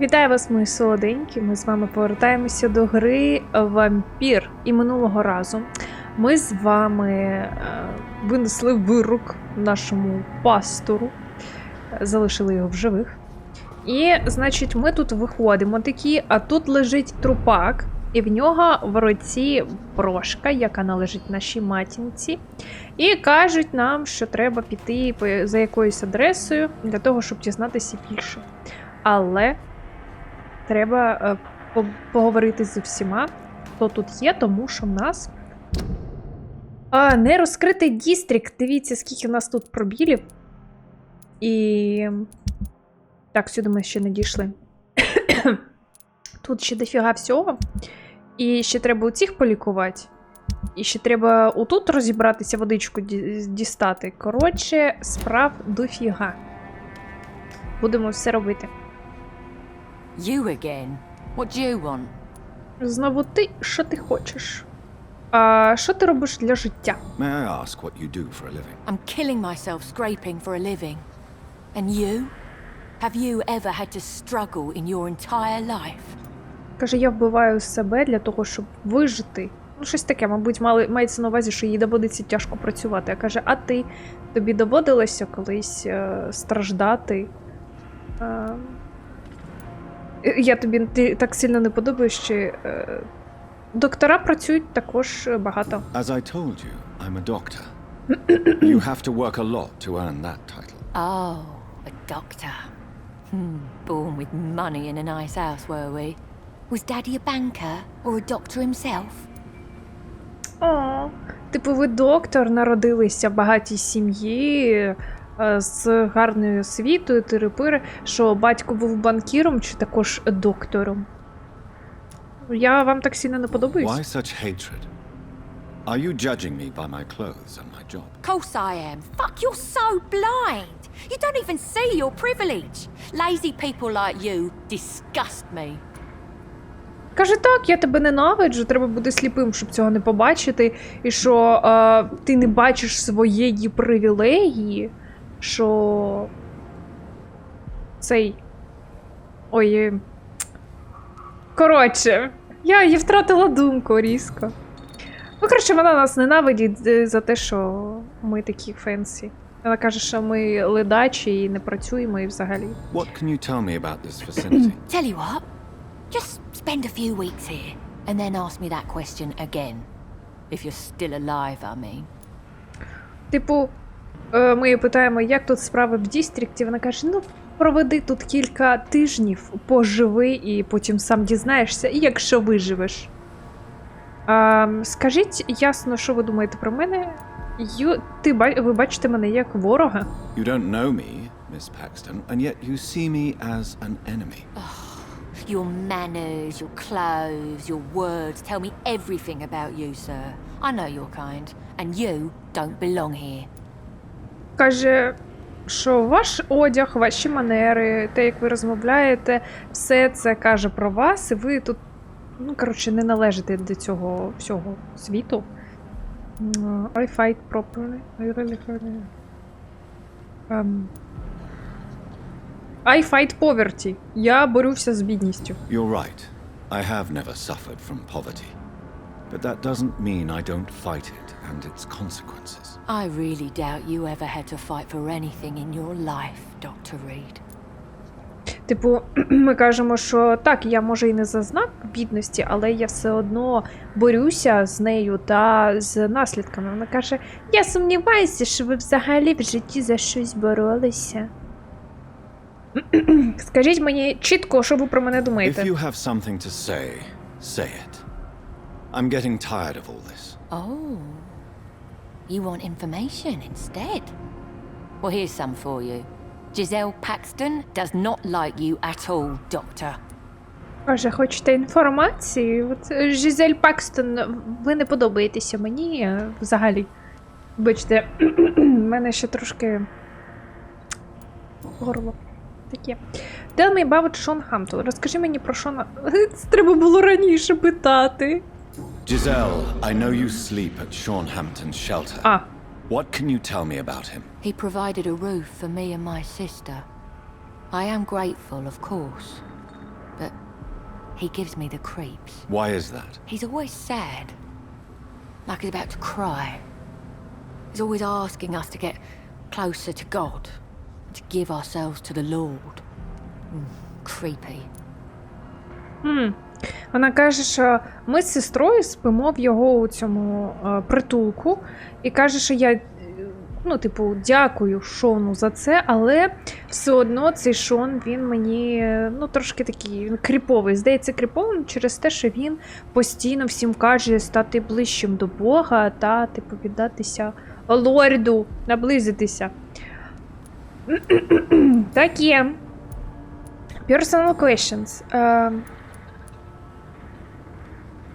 Вітаю вас, мої солоденькі! Ми з вами повертаємося до гри Вампір. І минулого разу ми з вами винесли вирок нашому пастору, залишили його в живих. І, значить, ми тут виходимо такі, а тут лежить трупак, і в нього в руці брошка, яка належить нашій матінці. І кажуть нам, що треба піти за якоюсь адресою для того, щоб дізнатися більше. Але треба поговорити з усіма, хто тут є, тому що в нас не розкритий дістрикт. Дивіться, скільки в нас тут пробілів. І так, сюди ми ще не дійшли. Тут ще дофіга всього. І ще треба у цих полікувати. І ще треба отут розібратися, водичку дістати. Коротше, справ дофіга. Будемо все робити. You again? What do you want? Знову ти, що ти хочеш? А що ти робиш для життя? May I ask what you do for a living? I'm killing myself scraping for a living. And you? Have you ever had to struggle in your entire life? Каже, я вбиваю себе для того, щоб вижити. Ну, щось таке, мабуть, мається на увазі, що їй доводиться тяжко працювати. А каже, а ти? Тобі доводилося колись страждати? Я тобі так сильно не подобаюсь, що доктора працюють також багато. As I told you, I'm a doctor. You have to work a lot to earn that title. Oh, a doctor. Born with money in a nice house, were we? Was Daddy a banker or a doctor himself? О, типу ви доктор, народилися в багатій сім'ї, з гарною освітою, тири-пири, що батько був банкіром чи також доктором. Я вам так сильно не подобаюсь. Why such hatred? Are you judging me by my clothes and my job? Course I am. Fuck, you're so blind. You don't even see your privilege. Lazy people like you disgust me. Каже, так, я тебе ненавиджу, треба бути сліпим, щоб цього не побачити, і що ти не бачиш своєї привілегії, що цей... Ой... Коротше, я втратила думку різко. Ну, коротше, вона нас ненавидить за те, що ми такі фенсі. Вона каже, що ми ледачі і не працюємо і взагалі. What can you tell me about this vicinity? Tell you what, just spend a few weeks here and then ask me that question again. If you're still alive, I mean. Типу, ми її питаємо, як тут справи в дістрикті, вона каже, ну, проведи тут кілька тижнів, поживи і потім сам дізнаєшся, і якщо виживеш. Скажіть ясно, що ви думаєте про мене? Ви бачите мене як ворога? You don't know me, Miss Paxton, and yet you see me as an enemy. Your manners, your clothes, your words tell me everything about you, sir. I know your kind, and you don't belong here. Каже, що ваш одяг, ваші манери, те, як ви розмовляєте, все це каже про вас, і ви тут, ну, коротше, не належите до цього всього світу. I fight properly. I really I fight poverty. Я борюся з бідністю. You're right. I have never suffered from poverty. But that doesn't mean I don't fight it and its consequences. I really doubt you ever had to fight for anything in your life, Dr. Reed. Типу, ми кажемо, що так, я може і не зазнав бідності, але я все одно борюся з нею та з наслідками. Вона каже, я сумніваюся, що ви взагалі в житті за щось боролися. Скажіть мені чітко, що ви про мене думаєте. If you have something to say, say it. I'm getting tired of all this. Oh, you want information instead? Well, here's some for you. Giselle Paxton does not like you at all, Doctor. Каже, хочете інформації? От Жизель Пакстон, ви не подобаєтеся мені взагалі. Бачите, в мене ще трошки горло таке. Tell me about Шон Хамптон. Розкажи мені про Шона. Це треба було раніше питати. Giselle, I know you sleep at Sean Hampton's shelter. What can you tell me about him? He provided a roof for me and my sister. I am grateful, of course. he gives me the creeps. Why is that? He's always sad, like he's about to cry. He's always asking us to get closer to God, to give ourselves to the Lord. Creepy. Вона каже, що ми з сестрою спимо в його у цьому притулку, і каже, що я, дякую Шону за це, але все одно цей Шон, він мені, трошки такий, він кріповий. Здається, кріповим через те, що він постійно всім каже стати ближчим до Бога та, віддатися Лорду, наблизитися. Так є. Personal questions.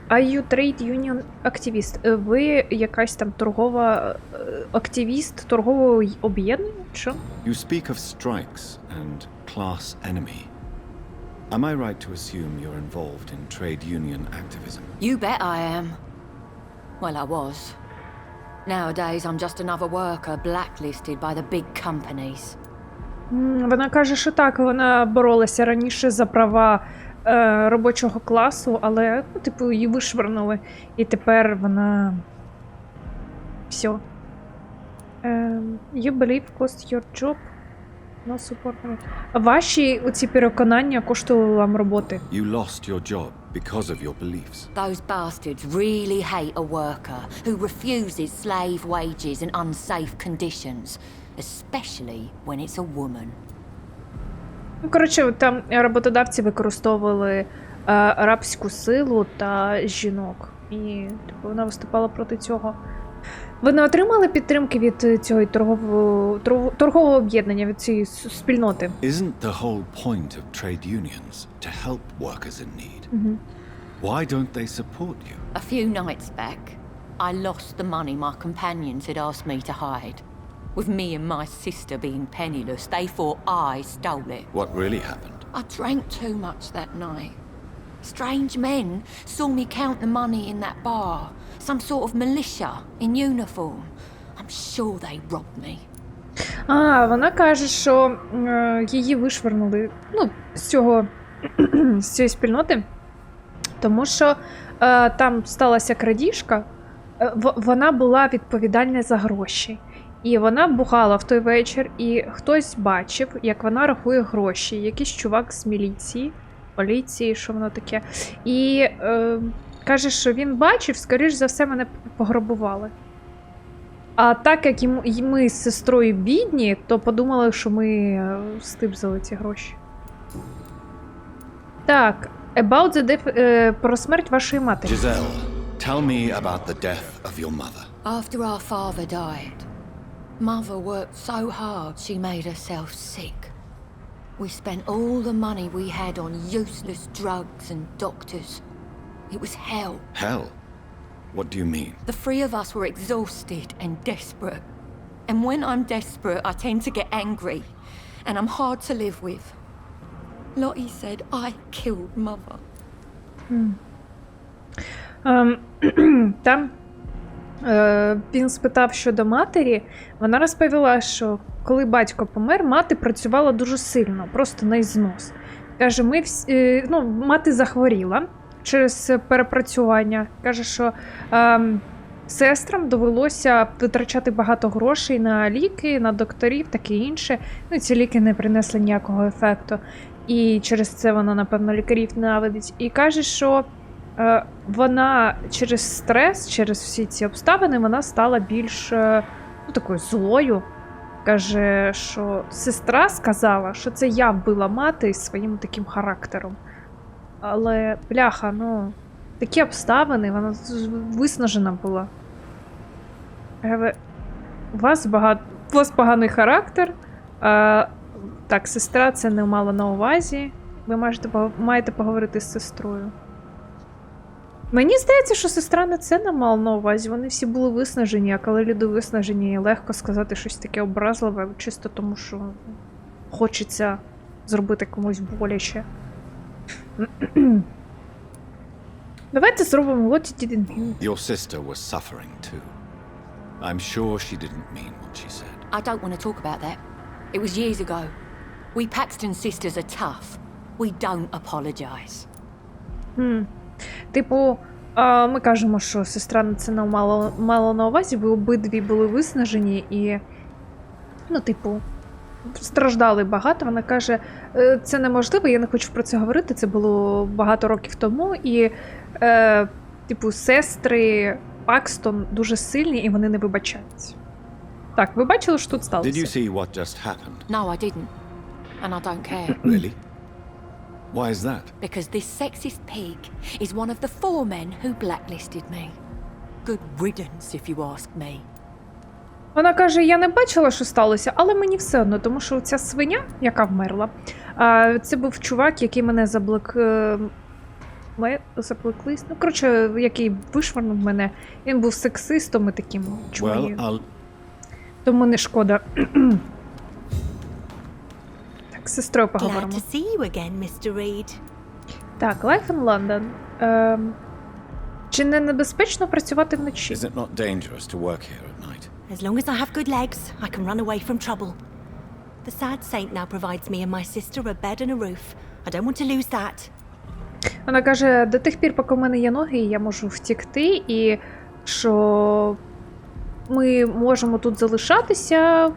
Are you trade union activist? Ви якась там торгова активіст торгового об'єднання? Що? You speak of strikes and class enemy. Am I right to assume you're involved in trade union activism? You bet I am. Well, I was. Nowadays, I'm just another worker blacklisted by the big companies. Вона каже, що так, вона боролася раніше за права робочого класу, але, її вишвернули. І тепер вона... Все. You believe cost your job? No support. Ваші оці переконання коштували вам роботи. You lost your job because of your beliefs. Those bastards really hate a worker who refuses slave wages and unsafe conditions, especially when it's a woman. Коротше, там роботодавці використовували рабську силу та жінок. І вона виступала проти цього. Ви не отримали підтримки від цього торгового об'єднання, від цієї спільноти? Isn't the whole point of trade unions to help workers in need? Why don't they support you? A few nights back, I lost the money my companions had asked me to hide. With me and my sister being penniless, they thought I stole it. What really happened? I drank too much that night. Strange men saw me count the money in that bar. Some sort of militia in uniform. I'm sure they robbed me. Вона каже, що її вишвернули, з цієї спільноти, тому що там сталася крадіжка, вона була відповідальна за гроші. І вона бухала в той вечір, і хтось бачив, як вона рахує гроші. Якийсь чувак з поліції, що воно таке. І каже, що він бачив, скоріш за все, мене пограбували. А так як ми з сестрою бідні, то подумали, що ми стибзали ці гроші. Так, about the death, про смерть вашої матері. Giselle, tell me about the death of your mother. After our father died, Mother worked so hard she made herself sick. We spent all the money we had on useless drugs and doctors. It was hell. Hell? What do you mean? The three of us were exhausted and desperate. And when I'm desperate, I tend to get angry. And I'm hard to live with. Lottie said I killed Mother. Там він спитав щодо матері. Вона розповіла, що коли батько помер, мати працювала дуже сильно, просто на ізнос. Каже, мати захворіла через перепрацювання. Каже, що сестрам довелося витрачати багато грошей на ліки, на докторів, таке інше. Ці ліки не принесли ніякого ефекту. І через це вона, напевно, лікарів ненавидить. І каже, що вона через стрес, через всі ці обставини, вона стала більш такою злою. Каже, що сестра сказала, що це я вбила мати своїм таким характером. Але, бляха, такі обставини, вона виснажена була. У вас поганий характер. Так, сестра це не мала на увазі. Ви маєте поговорити з сестрою. Мені здається, що сестра не це не мала на увазі. Вони всі були виснажені, а коли люди виснажені, легко сказати щось таке образливе, чисто тому, що хочеться зробити комусь боляче. Давайте зробимо what you didn't mean. Your sister was suffering too. I'm sure she didn't mean what she said. I don't want to talk about that. It was years ago. We Paxton sisters are tough. We don't apologize. Типу, ми кажемо, що сестра це нам мало на увазі, ви обидві були виснажені і, ну, типу, страждали багато. Вона каже, це неможливо, я не хочу про це говорити, це було багато років тому, і, типу, сестри Пакстон дуже сильні, і вони не вибачаються. Так, ви бачили, що тут сталося? Did you see what just happened? No, I didn't. And I don't care. Really? Why is that? Because this sexist pig is one of the 4 men who blacklisted me. Good riddance, if you ask me. Вона каже, я не бачила, що сталося, але мені все одно, тому що ця свиня, яка вмерла, це був чувак, який мене заплеклись. Ну, коротше, який вишварнув мене. Він був сексистом і таким чмоєм. Well, Тому не шкода. Так, з сестрою Glad поговоримо. to see you again, Mr. Reed. Так, Life in London. Чи не небезпечно працювати вночі? is it not dangerous to work here at night? As long as I have good legs, I can run away from trouble. The sad saint now provides me and my sister a bed and a roof. I don't want to lose that. Вона каже, до тих пір, поки в мене є ноги, я можу втікти, і що ми можемо тут залишатися.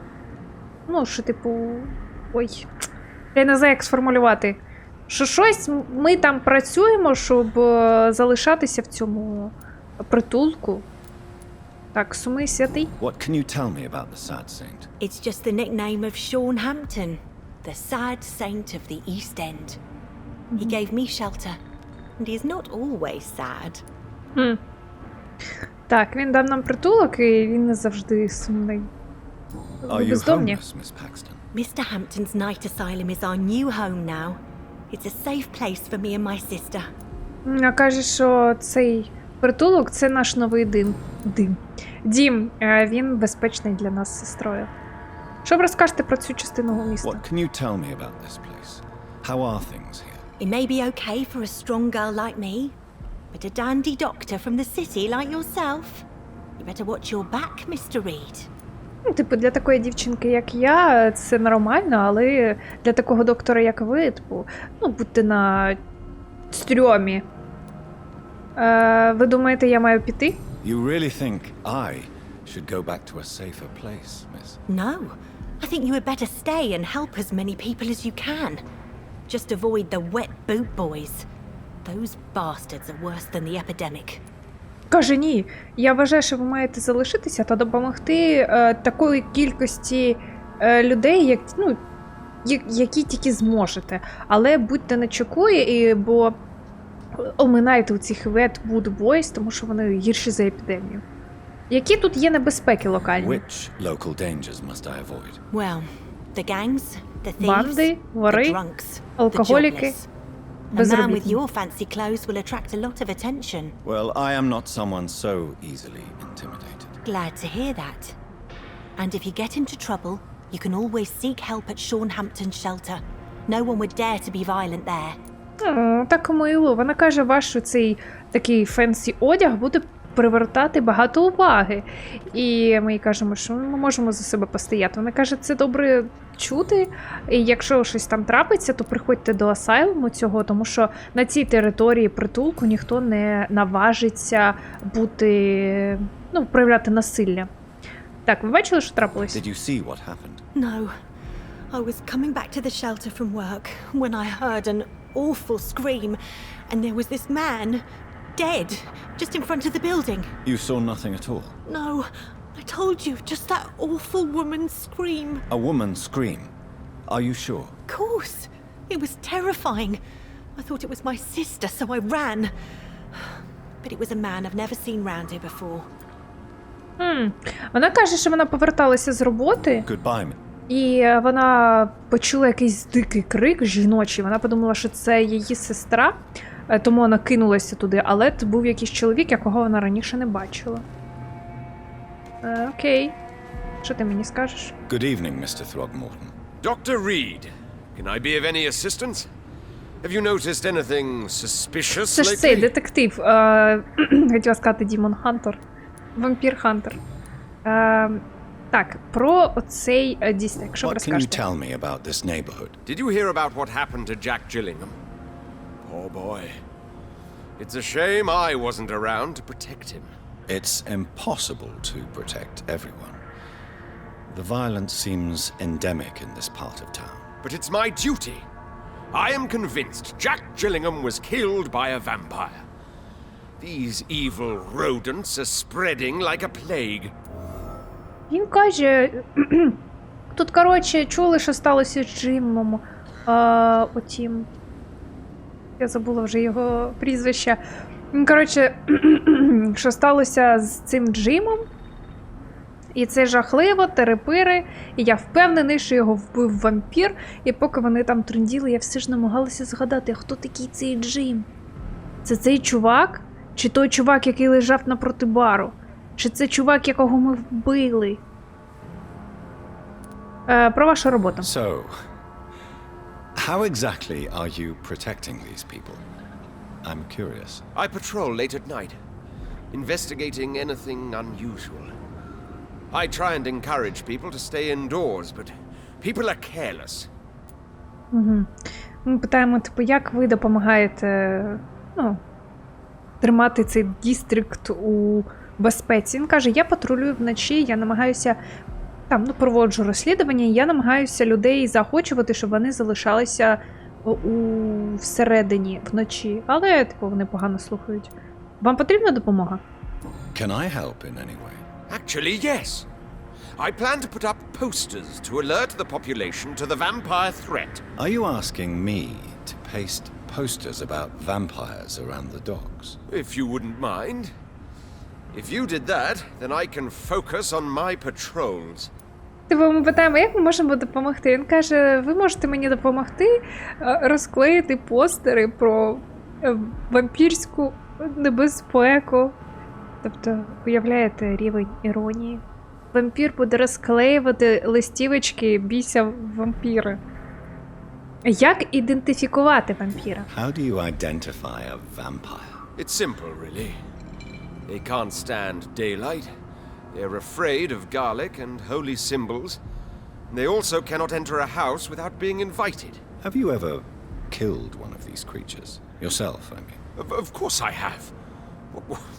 Ну, що, типу, ой, я не знаю, як сформулювати. Що щось ми там працюємо, щоб залишатися в цьому притулку. Так, сумий святий. What can you tell me about the sad saint? It's just the nickname of Sean Hampton, the sad saint of the East End. He gave me shelter, and he is not always sad. Так, він дав нам притулок, і він не завжди сумний. Are Ви you бездомні? homeless, Miss Paxton? Mr. Hampton's night asylum is our new home now. It's a safe place for me and my sister. Вона каже, що цей притулок – це наш новий дім. Він безпечний для нас з сестрою. Що ви розкажете про цю частину міста? What can you tell me about this place? How are things here? It may be okay for a strong girl like me, but a dandy doctor from the city like yourself, you better watch your back, Mr. Reed. Ну, типу, для такої дівчинки, як я, це нормально, але для такого доктора, як ви, типу, ну, будьте на стрьомі. Ви думаєте, я маю піти? You really think I should go back to a safer place, miss? No, I think you had better stay and help as many people as you can. Just avoid the wet boot boys. Those bastards are worse than the epidemic. Каже, ні, я вважаю, що ви маєте залишитися та допомогти такої кількості людей, які тільки зможете. Але будьте начеку, бо оминайте у цих wet boot boys, тому що вони гірші за епідемію. Які тут є небезпеки локальні? Which local dangers must I avoid? Well, the gangs, the thieves, Банди, the вори, drunks, the алкоголіки, jobless. A man with безробітні. your fancy clothes will attract a lot of attention. Well, I am not someone so easily intimidated. Glad to hear that. And if you get into trouble, you can always seek help at Sean Hampton's shelter. No one would dare to be violent there. Так мило. Вона каже, ваш цей такий фенсі одяг буде привертати багато уваги. І ми їй кажемо, що ми можемо за себе постояти. Вона каже, це добре чути. І якщо щось там трапиться, то приходьте до асайлуму цього, тому що на цій території притулку ніхто не наважиться проявляти насилля. Так, ви бачили, що трапилось? Did you see what happened? No. I was coming back to the shelter from work when I heard an awful scream, and there was this man, dead, just in front of the building. You saw nothing at all? No, I told you, just that awful woman's scream. A woman scream? Are you sure? Of course. It was terrifying. I thought it was my sister, so I ran. But it was a man I've never seen round here before. Вона каже, що вона поверталася з роботи. Goodbye. І вона почула якийсь дикий крик жіночий. Вона подумала, що це її сестра, тому вона кинулася туди. Але це був якийсь чоловік, якого вона раніше не бачила. Окей. Що ти мені скажеш? Good evening, Mr. Throgmorton. Dr. Reed, can I be of any assistance? Have you noticed anything suspicious Це ж цей lately? детектив. Хотіла сказати Дімон Хантер. Вампір Хантер. Так, про оцей дійсник. Що ви What can you розкажете? tell me about this neighborhood? Did you hear about what happened to Jack Gillingham? Poor boy. It's a shame I wasn't around to protect him. It's impossible to protect everyone. The violence seems endemic in this part of town. But it's my duty. I am convinced Jack Gillingham was killed by a vampire. These evil rodents are spreading like a plague. Він каже, тут, коротше, чули, що сталося з Джимом, отім, я забула вже його прізвище. Коротше, що сталося з цим Джимом, і це жахливо, терепири, і я впевнений, що його вбив вампір, і поки вони там тренділи, я все ж намагалася згадати, хто такий цей Джим? Це цей чувак? Чи той чувак, який лежав напроти бару? Чи це чувак, якого ми вбили? Про вашу роботу. So, how exactly are you protecting these people? I'm curious. I patrol late at night, investigating anything unusual. I try and encourage people to stay indoors, but people are careless. Ми питаємо, типу, як ви допомагаєте, тримати цей дістрикт у безпеці. Він каже, я патрулюю вночі, я намагаюся, проводжу розслідування, я намагаюся людей заохочувати, щоб вони залишалися всередині, вночі. Але, типу, вони погано слухають. Вам потрібна допомога? Can I help in any way? Actually, yes. I plan to put up posters to alert the population to the vampire threat. Are you asking me to paste posters about vampires around the docks? If you wouldn't mind. If you did that, then I can focus on my patrols. Типу, ми питаємо, як ми можемо допомогти? Він каже, ви можете мені допомогти розклеїти постери про вампірську небезпеку. Тобто, уявляєте рівень іронії? Вампір буде розклеювати листівочки «Бійся вампіра». Як ідентифікувати вампіра? How do you identify a vampire? It's simple, really. They can't stand daylight. They're afraid of garlic and holy symbols. They also cannot enter a house without being invited. Have you ever killed one of these creatures? Yourself, I mean. Of course I have.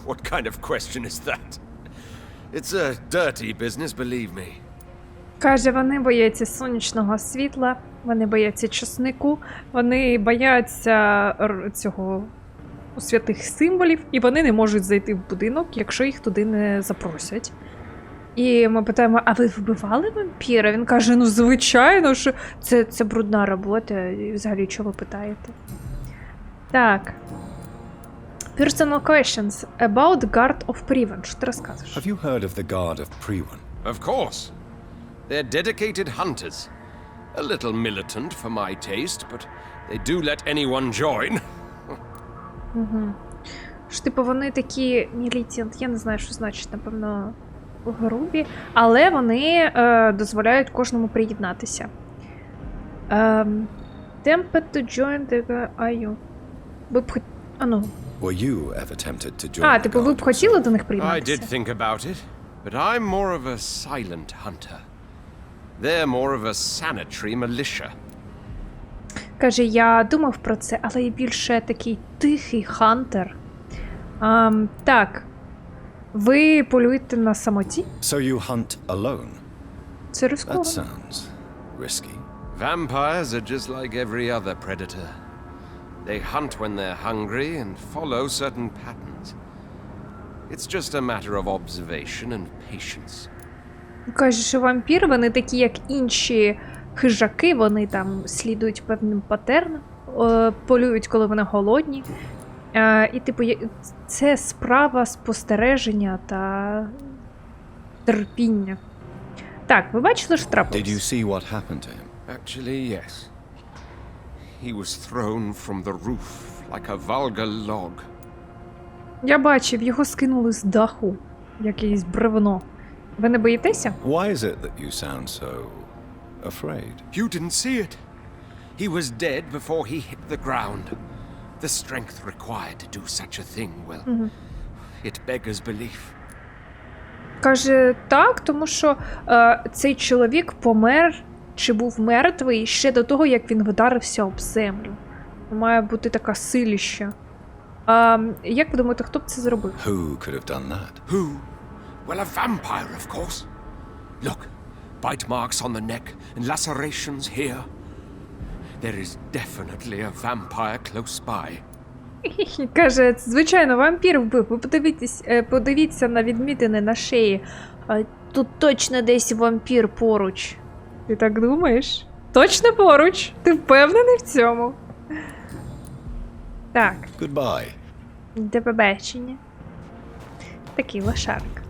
What kind of question is that? It's a dirty business, believe me. Каже, вони бояться сонячного світла, вони бояться чеснику, вони бояться цього святих символів, і вони не можуть зайти в будинок, якщо їх туди не запросять. І ми питаємо, а ви вбивали вампіра? Він каже, ну звичайно, що це брудна робота, і взагалі чого ви питаєте? Так. Personal questions about Guard of Priven. Що ти розказуєш? Have you heard of the Guard of Priven? Of course. They're dedicated hunters. A little militant for my taste, but they do let anyone join. Що, типу, вони такі мілітант, я не знаю, що значить, напевно, грубі, але вони дозволяють кожному приєднатися. Tempted to join the IU. Ви б Were you ever tempted to join the типу, ви б Guard хотіли до них I приєднатися? did think about it, but I'm more of a silent hunter. They're more of a sanitary militia. Каже, я думав про це, але я більше такий тихий хантер. Так, ви полюєте на самоті? So you hunt alone? Це That ризиковано. sounds risky. Vampires are just like every other predator. They hunt when they're hungry and follow certain patterns. It's just a matter of observation and patience. Каже, що вампіри, вони такі, як інші хижаки, вони там слідують певним патернам, полюють, коли вони голодні. І, типу, це справа спостереження та терпіння. Так, ви бачили, що Did you трапилось? see what happened to him? Actually, yes. He was thrown from the roof like a vulgar log. Я бачив, його скинули з даху, якесь бревно. Ви не боїтеся? Why is it that you sound so afraid? You didn't see it. He was dead before he hit the ground. The strength required to do such a thing, well, it beggars belief. Каже, так, тому що цей чоловік помер чи був мертвий ще до того, як він вдарився об землю. Має бути така силища. Як ви думаєте, хто б це зробив? Who could have done that? Who? Well, a vampire, of course. Look, bite marks on the neck and lacerations here. There is definitely a vampire close by. Каже, звичайно, вампір вбив. Ви подивіться на відмітини на шиї. Тут точно десь вампір поруч. Ти так думаєш? Точно поруч? Ти впевнений в цьому? Так. Goodbye. До побачення. Такий лошарик.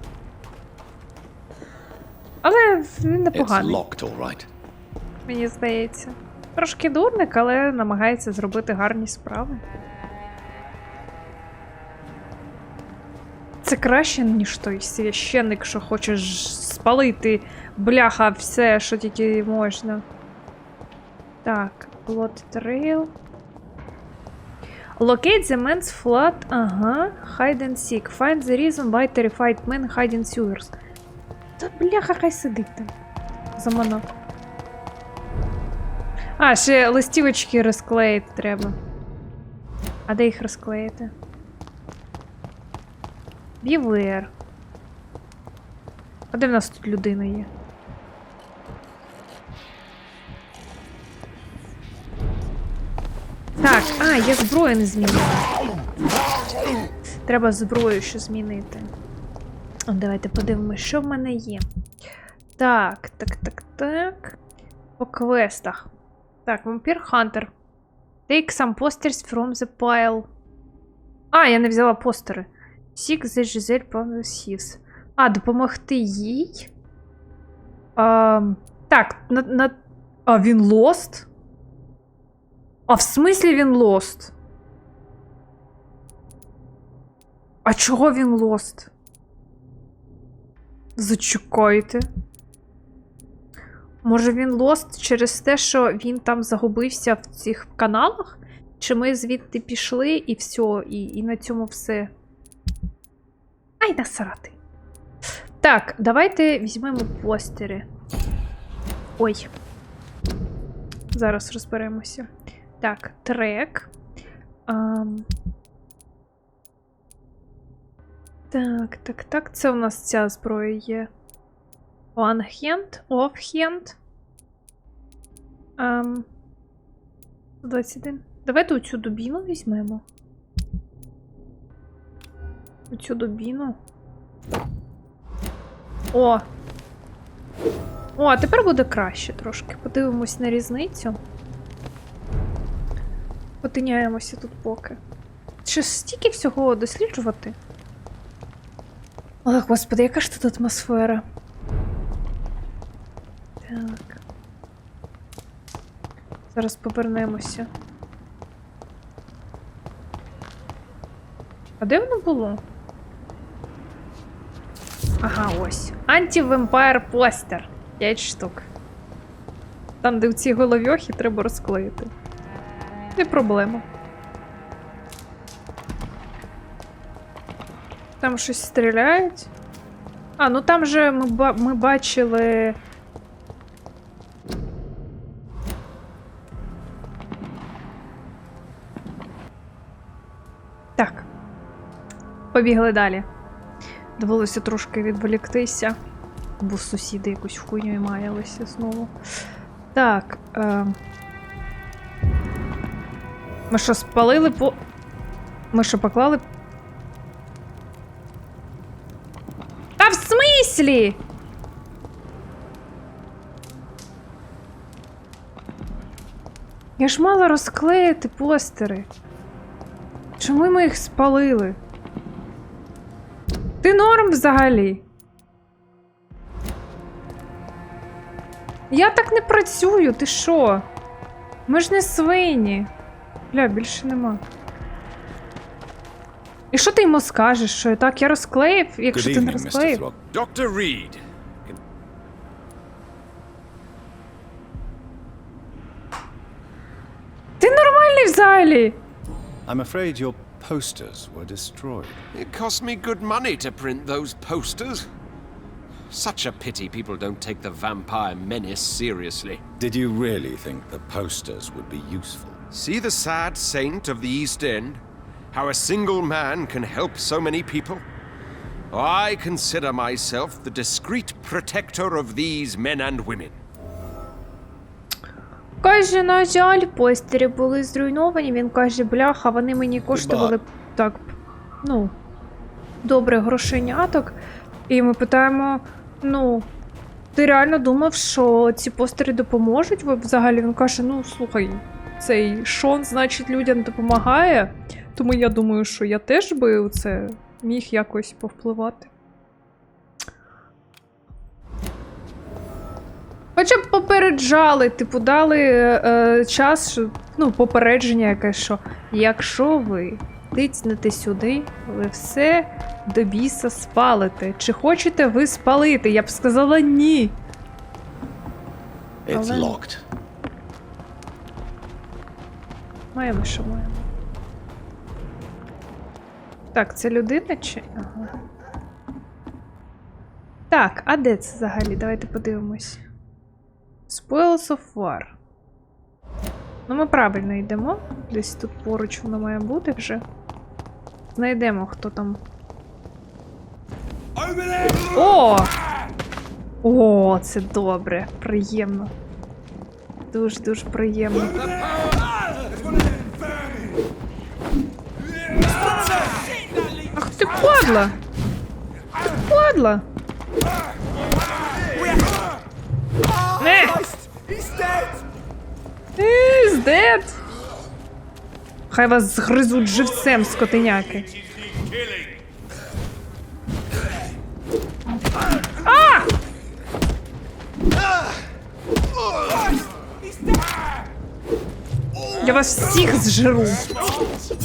Але він It's непоганий, locked, all right. мені здається. Трошки дурник, але намагається зробити гарні справи. Це краще, ніж той священник, що хочеш спалити, бляха, все, що тільки можна. Так, plot trail. Locate the man's flat. Ага. Hide and seek. Find the reason why terrified men hide in sewers. Та бляха, хай сидить там. Заманав. А, ще листівочки розклеїти треба. А де їх розклеїти? Beware. А де в нас тут людина є? Так, я зброю не змінила. Треба зброю ще змінити. Давайте подивимось, що в мене є. Так. По квестах. Так, Vampyr Hunter. Take some posters from the pile. Я не взяла постери. Seek the Giselle Pavlov. Допомогти їй. Так, він lost? В смислі він lost? А чого він lost? Зачекайте. Може він lost через те, що він там загубився в цих каналах? Чи ми звідти пішли і все, і на цьому все? Ай, насрати. Так, давайте візьмемо постери. Ой. Зараз розберемося. Так, трек. Так. Це у нас ця зброя є. One hand, off hand. 21. Давайте оцю дубіну візьмемо. Оцю дубіну. А тепер буде краще трошки. Подивимось на різницю. Потиняємося тут поки. Ще стільки всього досліджувати. Ой, господи, яка ж тут атмосфера. Так. Зараз повернемося. А де воно було? Ага, ось. Анті-вампайр постер. 5 штук. Там, де в цій головьохі, треба розклеїти. Не проблема. Там щось стріляють. Ну там же ми бачили... Так. Побігли далі. Довелося трошки відволіктися, бо сусіди якусь хуйню маялися знову. Так. Ми що, спалили по... Ми що, поклали... Та в смислі? Я ж мала розклеїти постери. Чому ми їх спалили? Ти норм взагалі? Я так не працюю, ти що? Ми ж не свині. Бля, більше нема. І що ти йому скажеш? Що так, я розклеїв, якщо ти не розклеїв? Dr. Reed. Ти нормальний взагалі? I'm afraid your posters were destroyed. It cost me good money to print those posters. Such a pity people don't take the vampire menace seriously. Did you really think the posters would be useful? See the sad saint of the East End? how a single man can help so many people? I consider myself the discreet protector of these men and women. Каже, на жаль, постери були зруйновані. Він каже, бляха, вони мені коштували так, ну, добре грошеняток. І ми питаємо, ну, ти реально думав, що ці постери допоможуть? Взагалі він каже, ну, слухай, цей Шон, значить, людям допомагає. Тому я думаю, що я теж би у це міг якось повпливати. Хоча б попереджали, типу, дали час, ну, попередження якесь, що якщо ви тицнете сюди, ви все до біса спалите. Чи хочете ви спалити? Я б сказала ні. It's locked. Маємо, що маємо. Так, це людина чи... Ага. Так, а де це взагалі? Давайте подивимось. Spoils of War. Ну, ми правильно йдемо. Десь тут поруч воно має бути вже. Знайдемо, хто там. О! О, це добре. Приємно. Дуже-дуже приємно. Ах ти падла! Ти падла! Не! He's dead! Хай вас згризуть живцем, скотиняки. А! Я вас всіх зжеру.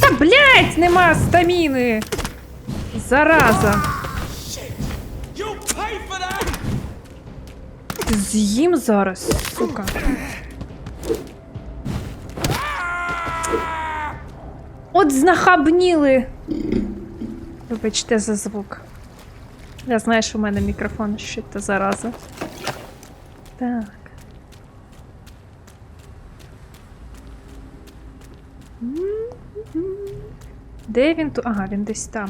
Та, блядь, нема стаміни. Зараза. З'їм зараз, сука. От знахабніли. Вибачте за звук. Я знаю, що в мене мікрофон ще та зараза. Так. Де він тут? Ага, він десь там.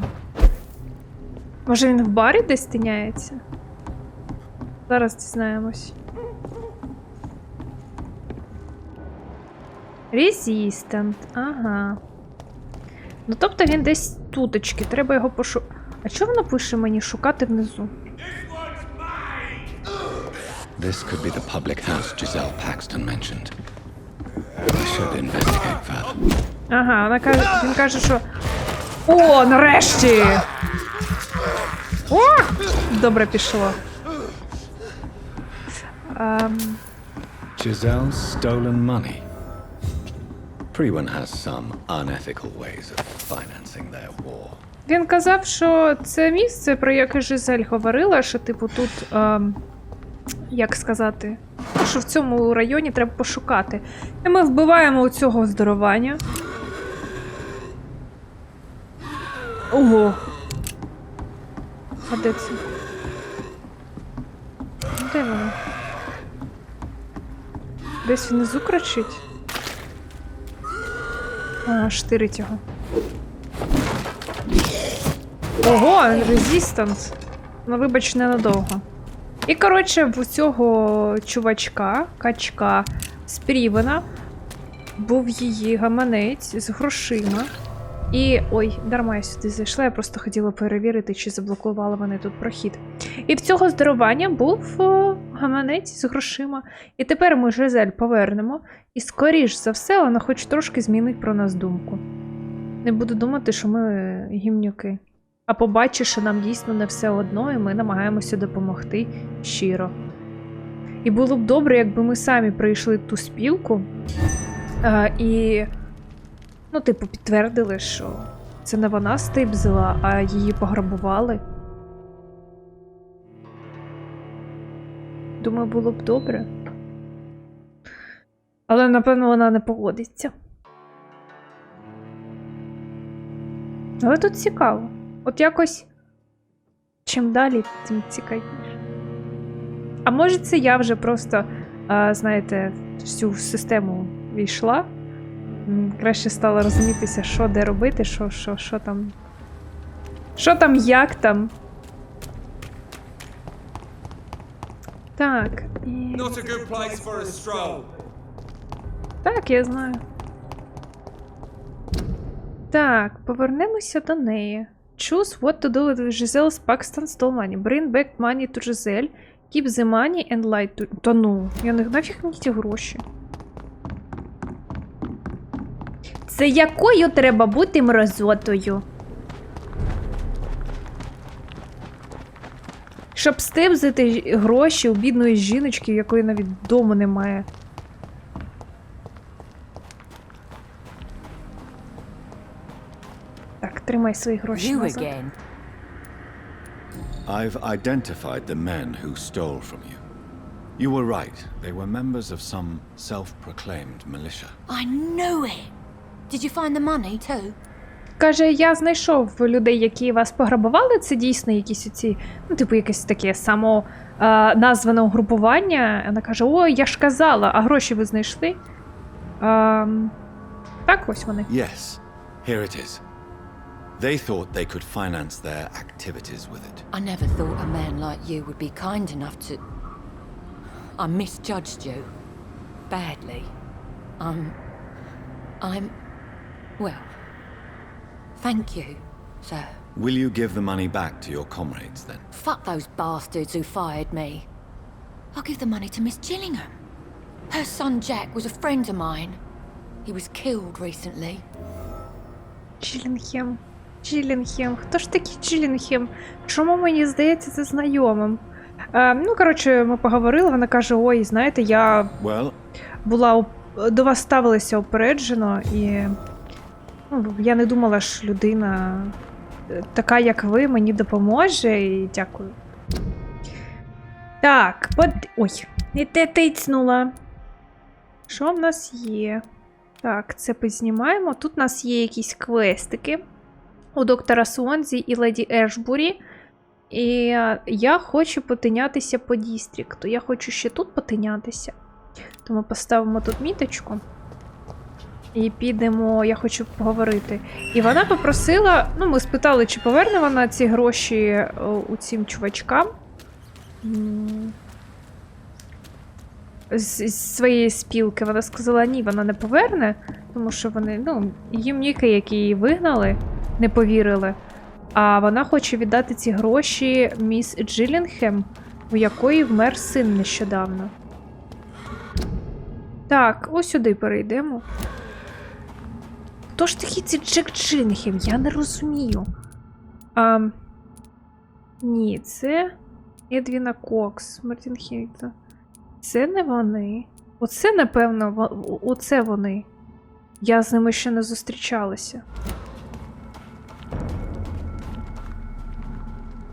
Може він в барі десь тиняється? Зараз дізнаємось. Resistant. Ага. Ну, тобто він десь туточки. Треба його пошукати. А чого воно пише мені шукати внизу? This could be the public house Giselle Paxton mentioned. We should investigate further. Ага, вона каже, він каже, що... О, нарешті! О! Добре пішло. Giselle's stolen money. Everyone has some unethical ways of financing their war. Він казав, що це місце, про яке Жизель говорила, що, типу, тут, як сказати, що в цьому районі треба пошукати. І ми вбиваємо у цього здорування. Ого. А де це? Де воно? Десь внизу кричить? А, штирить його. Ого, резистанс. Ну, вибач, ненадовго. І, коротше, в цього чувачка, качка з Прівена, був її гаманець з грошима. І... Ой, дарма я сюди зайшла, я просто хотіла перевірити, чи заблокували вони тут прохід. І в цього здарування був гаманець з грошима. І тепер ми Жизель повернемо. І, скоріш за все, вона хоч трошки змінить про нас думку. Не буду думати, що ми гімнюки. А побачиш, що нам дійсно не все одно, і ми намагаємося допомогти щиро. І було б добре, якби ми самі пройшли ту спілку і, ну, типу, підтвердили, що це не вона стейбзила, а її пограбували. Думаю, було б добре. Але, напевно, вона не погодиться. Але тут цікаво. От якось, чим далі, тим цікавіше. А може це я вже просто, знаєте, всю систему війшла Краще стало розумітися, що де робити, що там. Що там, як там. Так, і... Not a good place for a stroll. Так, я знаю. Так, повернемося до неї. Choose what to do with Giselle's Paxton stole money. Bring back money to Giselle. Keep the money and lie to... Та ну, я не нафіг мені ті гроші. Це якою треба бути мразотою? Щоб стебзити гроші у бідної жіночки, в якої навіть дому немає. Так, тримай свої гроші назад. I've identified the men who stole from you. You were right. They were members of some self-proclaimed militia. I knew it! Did you find the money too? Каже, я знайшов людей, які вас пограбували. Це дійсно якісь оці, ну, типу, якесь таке само назване угрупування. Вона каже, о, я ж казала, а гроші ви знайшли? Так, ось вони. Yes, here it is. They thought they could finance their activities with it. I never thought a man like you would be kind enough to... I misjudged you. Badly. I'm... Well... Thank you, sir. Will you give the money back to your comrades then? Fuck those bastards who fired me. I'll give the money to Miss Gillingham. Her son Jack was a friend of mine. He was killed recently. Чілінгем. Чілінгем. Хто ж такий Чілінгем? Чому мені здається це знайомим? Ну, коротше, ми поговорили, вона каже, ой, знаєте, я була до вас ставилася упереджено, і ну, я не думала, що людина така, як ви, мені допоможе, і дякую. Так, ой, не те тицнула. Що в нас є? Так, це познімаємо. Тут у нас є якісь квестики у доктора Суонзі і леді Ешбурі. І я хочу потинятися по дістрікту. Я хочу ще тут потинятися. Тому поставимо тут міточку. І підемо, я хочу поговорити. І вона попросила, ну ми спитали, чи поверне вона ці гроші у цим чувачкам. З своєї спілки. Вона сказала, ні, вона не поверне, тому що вони, ну, їм ніки, які її вигнали, не повірили. А вона хоче віддати ці гроші міс Джилінгем, у якої вмер син нещодавно. Так, ось сюди перейдемо. Хто ж такий ці Джек Джилінгем? Я не розумію. Ні, це Едвіна Кокс, Мартін Хейта. Це не вони. Оце, напевно, оце вони. Я з ними ще не зустрічалася.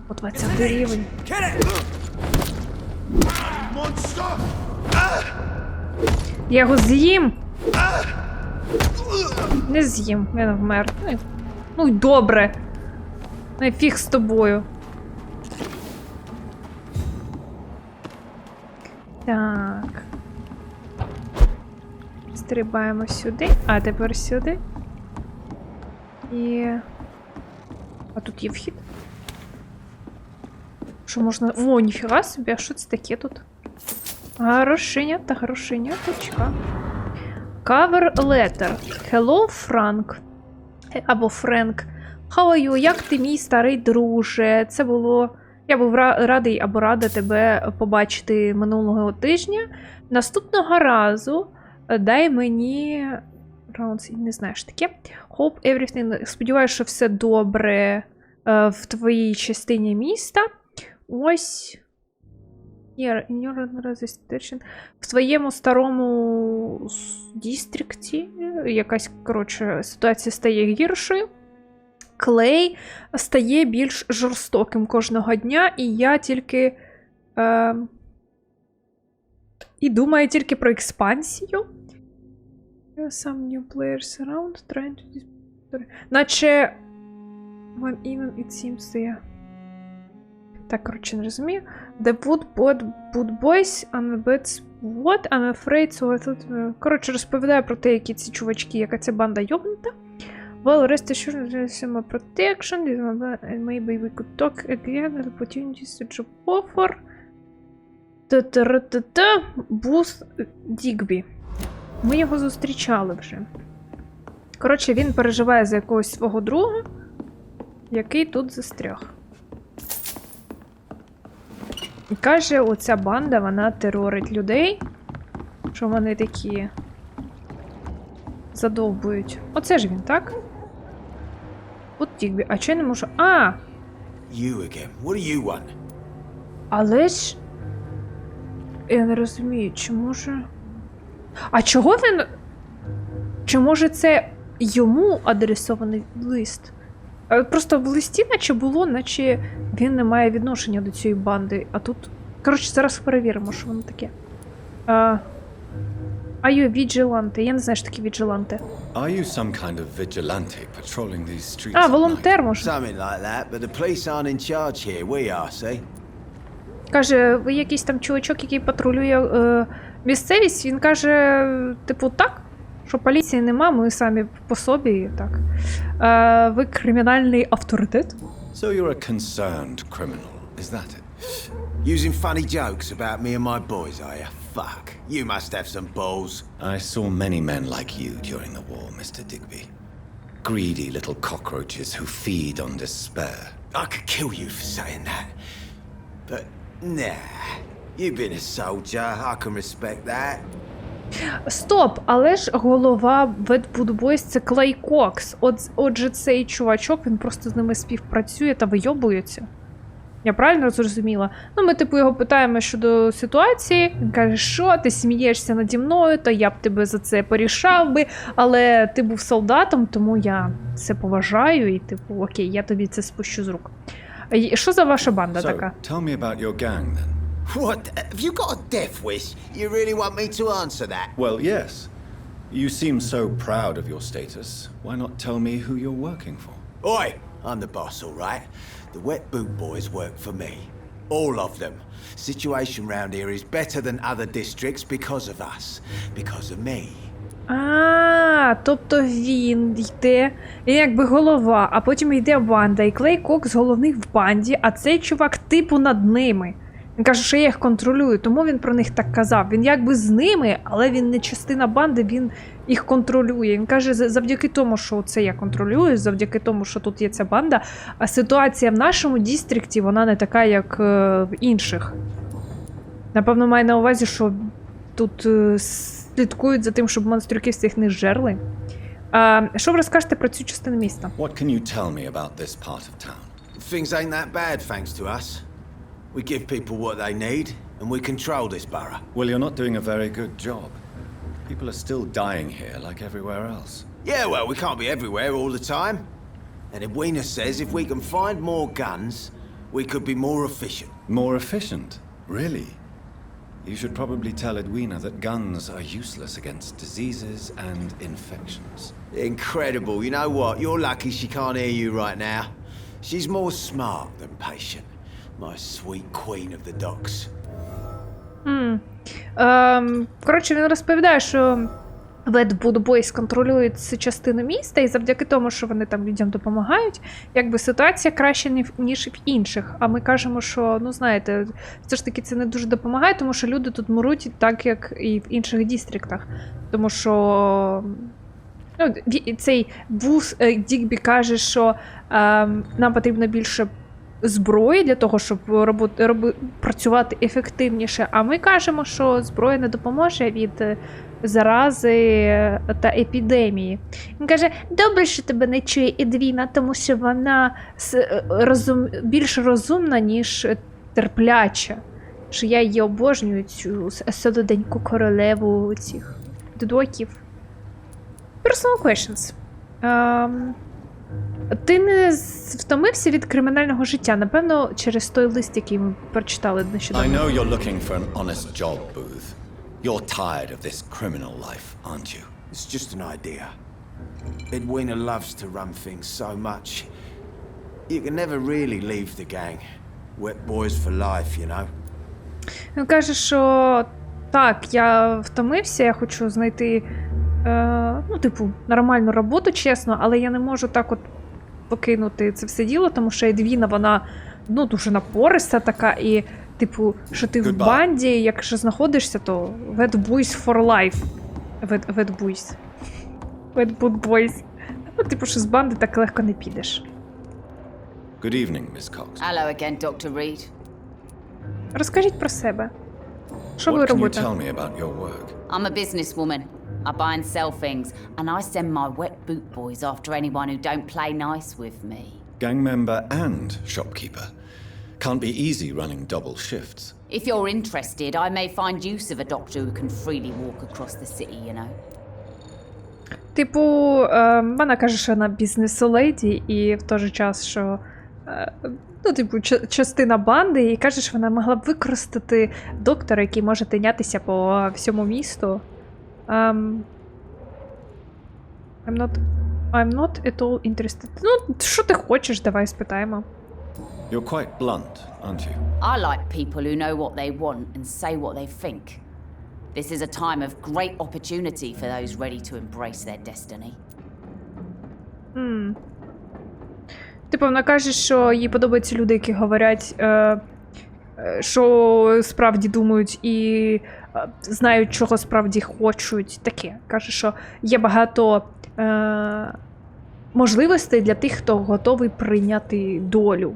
О, 20 рівень. Я його з'їм. Не з'їм, він вмер. Ну й добре. Ну і фіг з тобою. Так. Стрибаємо сюди. А тепер сюди. І... А тут є вхід. Що можна... О, ніфіга собі, а що це таке тут? Хорошенята, хорошеняточка. Cover letter. Hello, Frank. Або Френк. How are you? Як ти, мій старий друже? Це було... Я був радий або рада тебе побачити минулого тижня. Наступного разу дай мені... Не знаю, що таке. Hope everything... Сподіваюся, що все добре в твоїй частині міста. Ось... В твоєму старому дістрикті якась, коротше, ситуація стає гіршою. Клей стає більш жорстоким кожного дня, і я тільки... І думаю тільки про експансію. Some new players around trying to... Наче... When even it seems they... Так, коротше, не розумію. The wood boys on the beds What? I'm afraid, so I thought... Коротше, розповідаю про те, які ці чувачки, яка ця банда йобнута. Well, rest assured, there's some protection, and maybe we could talk again, opportunities to job offer. Та-та-ра-та-та, Буст Дігбі. Ми його зустрічали вже. Коротше, він переживає за якогось свого друга, який тут застряг. І каже, оця банда, вона терорить людей, що вони такі задовбують. Оце ж він, так? От Дігбі. А чого я не можу... А! You again. What do you want? Але ж... Я не розумію, чи може... А чого він... Чи може це йому адресований лист? Просто в листі наче було, наче він не має відношення до цієї банди. А тут... Коротше, зараз перевіримо, що воно таке. Are you a vigilante? Я не знаю, що таке vigilante. Are you some kind of vigilante patrolling these streets? А, at волонтер, night? може. Something like that, but the police aren't in charge here. We are, see? Каже, ви якийсь там чувачок, який патрулює місцевість. Він каже, типу, так, що поліції нема, ми самі по собі, так. Ви кримінальний авторитет? So you're a concerned criminal, is that it? Using funny jokes about me and my boys, are you? Fuck. You must have some balls. I saw many men like you during the war, Mr. Digby. Greedy little cockroaches who feed on despair. I could kill you for saying that. But, nah. You've been a soldier. I can respect that. Стоп, але ж голова Буду це Клей Кокс. Отже, цей чувачок, він просто з ними співпрацює та вийобується. Я правильно зрозуміла? Ну, ми, типу, його питаємо щодо ситуації. Він каже, що ти смієшся наді мною, то я б тебе за це порішав би, але ти був солдатом, тому я це поважаю і, типу, окей, я тобі це спущу з рук. Що за ваша банда така? So, tell me about your gang then. What? Have you got a death wish? You really want me to answer that? Well, yes. You seem so proud of your status. Why not tell me who you're working for? Oi! I'm the boss, all right? The wet boot boys work for me. All of them. Situation round here is better than other districts because of us. Because of me. Тобто він йде, він якби голова, а потім йде банда, і Клей Кокс головний в банді, а цей чувак типу над ними. Він каже, що я їх контролюю, тому він про них так казав. Він якби з ними, але він не частина банди, він їх контролює. Він каже, завдяки тому, що це я контролюю, завдяки тому, що тут є ця банда, а ситуація в нашому дістрикті, вона не така, як в інших. Напевно, має на увазі, що тут слідкують за тим, щоб монстрюки всіх не зжерли. Що ви розкажете про цю частину міста? What can you tell me about this part of town? Things ain't that bad thanks to us. We give people what they need, and we control this borough. Well, you're not doing a very good job. People are still dying here like everywhere else. Yeah, well, we can't be everywhere all the time. And Edwina says if we can find more guns, we could be more efficient. More efficient? Really? You should probably tell Edwina that guns are useless against diseases and infections. Incredible. You know what? You're lucky she can't hear you right now. She's more smart than patient. My sweet queen of the docks. Коротше, він розповідає, що Буду контролює цю частину міста, і завдяки тому, що вони там людям допомагають, якби ситуація краще, ніж в інших. А ми кажемо, що, ну знаєте, все ж таки це не дуже допомагає, тому що люди тут мруть так, як і в інших дістриктах. Тому що ну, цей Бус Дігбі каже, що нам потрібно більше зброї для того, щоб працювати ефективніше. А ми кажемо, що зброя не допоможе від зарази та епідемії. Він каже, добре, що тебе не чує Едвіна, тому що вона більш розумна, ніж терпляча. Що я її обожнюю, цю солоденьку королеву цих додоків. Personal questions. Ти не втомився від кримінального життя, напевно, через той лист, який ми прочитали нещодавно. I know you're looking for an honest job, Booth. You're tired of this criminal life, aren't you? It's just an idea. Edwina loves to run things so much. You can never really leave the gang. Wet boys for life, you know. Він каже, що Так, я втомився, я хочу знайти, ну, типу, нормальну роботу, чесно, але я не можу так от покинути це все діло, тому що Едвіна, вона, ну, дуже напориста така, і, типу, що ти в банді, якщо знаходишся, то Wet Boys for life. Wet Boys. Wet Boys. Ну, типу, що з банди так легко не підеш. Good evening, Miss Cox. Hello again, Dr. Reed. Розкажіть про себе. Що ви What can you робите? tell me about your work? I'm a businesswoman. I buy and sell things, and I send my wet boot boys after anyone who don't play nice with me. Gang member and shopkeeper. Can't be easy running double shifts. If you're interested, I may find use of a doctor who can freely walk across the city, you know. Типу, вона каже, що вона бізнес-леді, і в той же час, що, ну, типу, частина банди, і каже, що вона могла б використати доктора, який може тинятися по всьому місту. I'm not at all interested. Ну, що ти хочеш, давай спитаємо. You're quite blunt, aren't you? I like people who know what they want and say what they think. This is a time of great opportunity for those ready to embrace their destiny. Типу, вона каже, що їй подобаються люди, які говорять, що справді думають і знають, чого справді хочуть. Таке. Каже, що є багато можливостей для тих, хто готовий прийняти долю.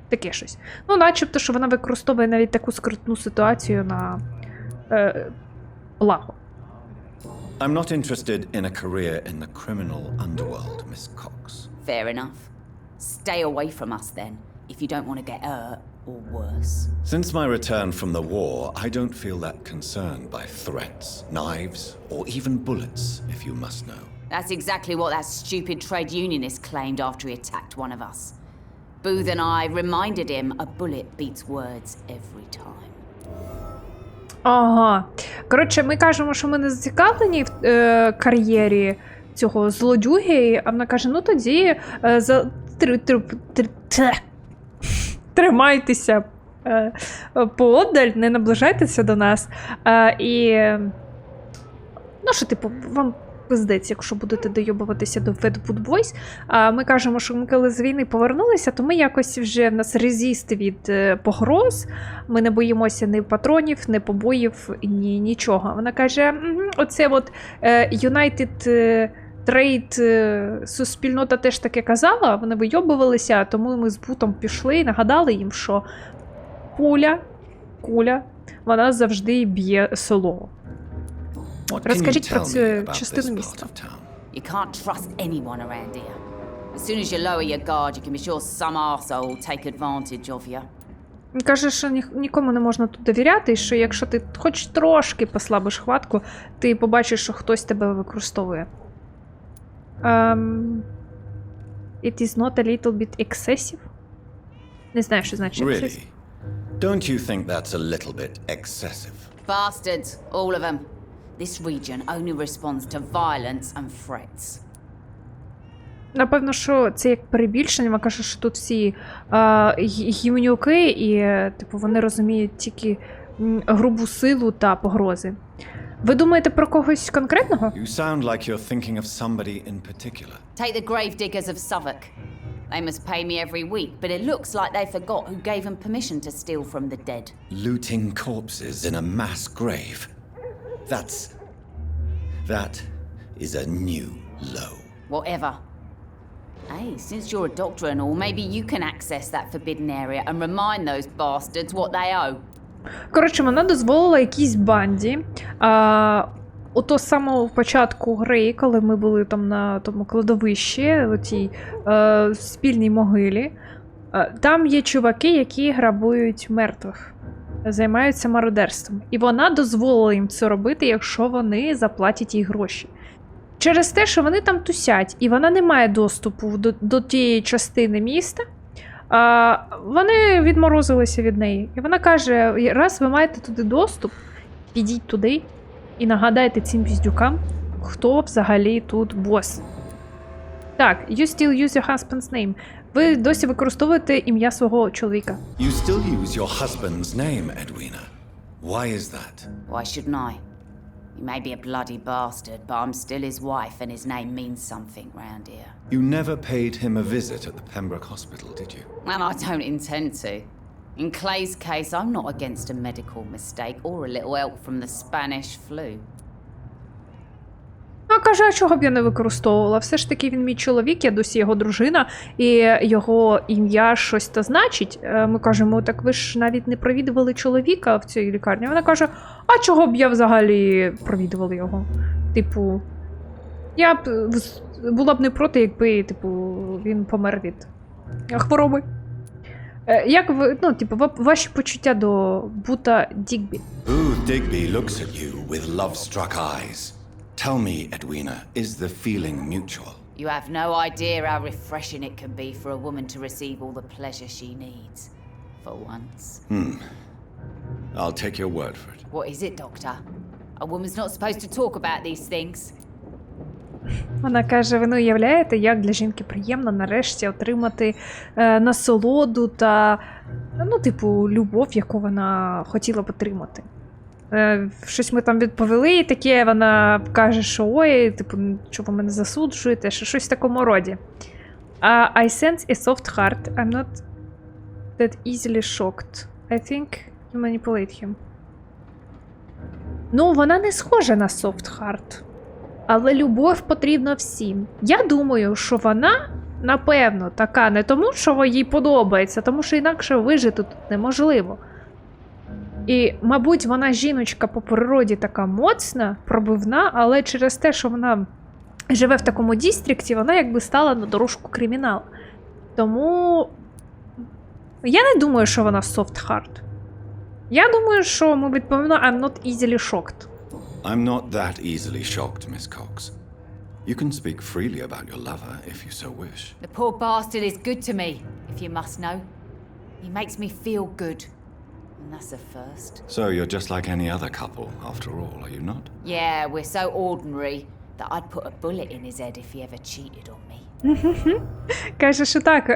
Таке щось. Ну, начебто, що вона використовує навіть таку скрутну ситуацію на благо. I'm not interested in a career in the criminal underworld, Miss Cox. Fair enough. Stay away from us then, if you don't want to get hurt or worse. Since my return from the war, I don't feel that concerned by threats, knives, or even bullets, if you must know. That's exactly what that stupid trade unionist claimed after he attacked one of us. Booth and I reminded him a bullet beats words every time. Ага. Коротше, ми кажемо, що ми не зацікавлені в кар'єрі цього злодюги, а вона каже, ну тоді тримайтеся поодаль, не наближайтеся до нас. І, ну що, типу, вам пиздець, якщо будете дойобуватися до Wet Boot Boys. Ми кажемо, що ми коли з війни повернулися, то ми якось вже в нас резіст від погроз. Ми не боїмося ні патронів, ні побоїв, ні нічого. Вона каже, оце от United Trade суспільнота теж таке казала, вони вийобувалися, тому ми з Бутом пішли і нагадали їм, що куля, вона завжди б'є село. Розкажіть про цю частину міста. You can't trust anyone around here. As soon as you lower your guard, you can be sure some arsehole will take advantage of you. Він каже, що нікому не можна тут довіряти, і що якщо ти хоч трошки послабиш хватку, ти побачиш, що хтось тебе використовує. It is not a little bit excessive? Не знаю, що значить excessive. Really? Don't you think that's a little bit excessive? Bastards, all of them. This region only responds to violence and threats. Напевно, що це як перебільшення. Вона каже, що тут всі гімнюки, і типу, вони розуміють тільки грубу силу та погрози. Ви думаєте про когось конкретного? You sound like you're thinking of somebody in particular. Take the gravediggers of Southwark. They must pay me every week, but it looks like they forgot who gave them permission to steal from the dead. Looting corpses in a mass grave. That is a new low. Whatever. Hey, since you're a doctor and all, maybe you can access that forbidden area and remind those bastards what they owe. Коротше, вона дозволила якійсь банді. У того самого початку гри, коли ми були там на тому кладовищі, у тій спільній могилі, там є чуваки, які грабують мертвих, займаються мародерством. І вона дозволила їм це робити, якщо вони заплатять їй гроші. Через те, що вони там тусять, і вона не має доступу до тієї частини міста, вони відморозилися від неї. І вона каже, раз ви маєте туди доступ, підіть туди і нагадайте цим піздюкам, хто взагалі тут бос. Так, you still use your husband's name. Ви досі використовуєте ім'я свого чоловіка. You still use your husband's name, Edwina. Why is that? Why shouldn't I? He may be a bloody bastard, but I'm still his wife and his name means something round here. You never paid him a visit at the Pembroke Hospital, did you? And I don't intend to. In Clay's case, I'm not against a medical mistake or a little help from the Spanish flu. А каже, а чого б я не використовувала? Все ж таки він мій чоловік, я досі його дружина, і його ім'я щось то значить. Ми кажемо, так ви ж навіть не провідували чоловіка в цій лікарні. Вона каже, а чого б я взагалі провідувала його? Типу, я б була б не проти, якби, типу, він помер від хвороби. Як ви, ну, типу, ваші почуття до Бута Дігбі? Booth Digby looks at you with love-struck eyes. Tell me, Edwina, is the feeling mutual? You have no idea how refreshing it can be for a woman to receive all the pleasure she needs. For once. I'll take your word for it. What is it, Doctor? A woman's not supposed to talk about these things. Вона каже, ви не уявляєте, як для жінки приємно нарешті отримати насолоду та, ну, типу, любов, яку вона хотіла б отримати. Щось ми там відповіли, і таке вона каже, що ой, типу, що ви мене засуджуєте, що щось в такому роді. I sense a soft heart. I'm not that easily shocked. I think you manipulate him. Ну, вона не схожа на soft heart. Але любов потрібна всім. Я думаю, що вона, напевно, така не тому, що їй подобається, тому що інакше вижити тут неможливо. І, мабуть, вона жіночка по природі така моцна, пробивна, але через те, що вона живе в такому дістрикті, вона якби стала на дорожку криміналу. Тому я не думаю, що вона soft heart. Я думаю, що ми відповімо I'm not easily shocked. I'm not that easily shocked, Miss Cox. You can speak freely about your lover if you so wish. The poor bastard is good to me, if you must know. He makes me feel good. And that's a first. So you're just like any other couple, after all, are you not? Yeah, we're so ordinary that I'd put a bullet in his head if he ever cheated on me. Каже, що так,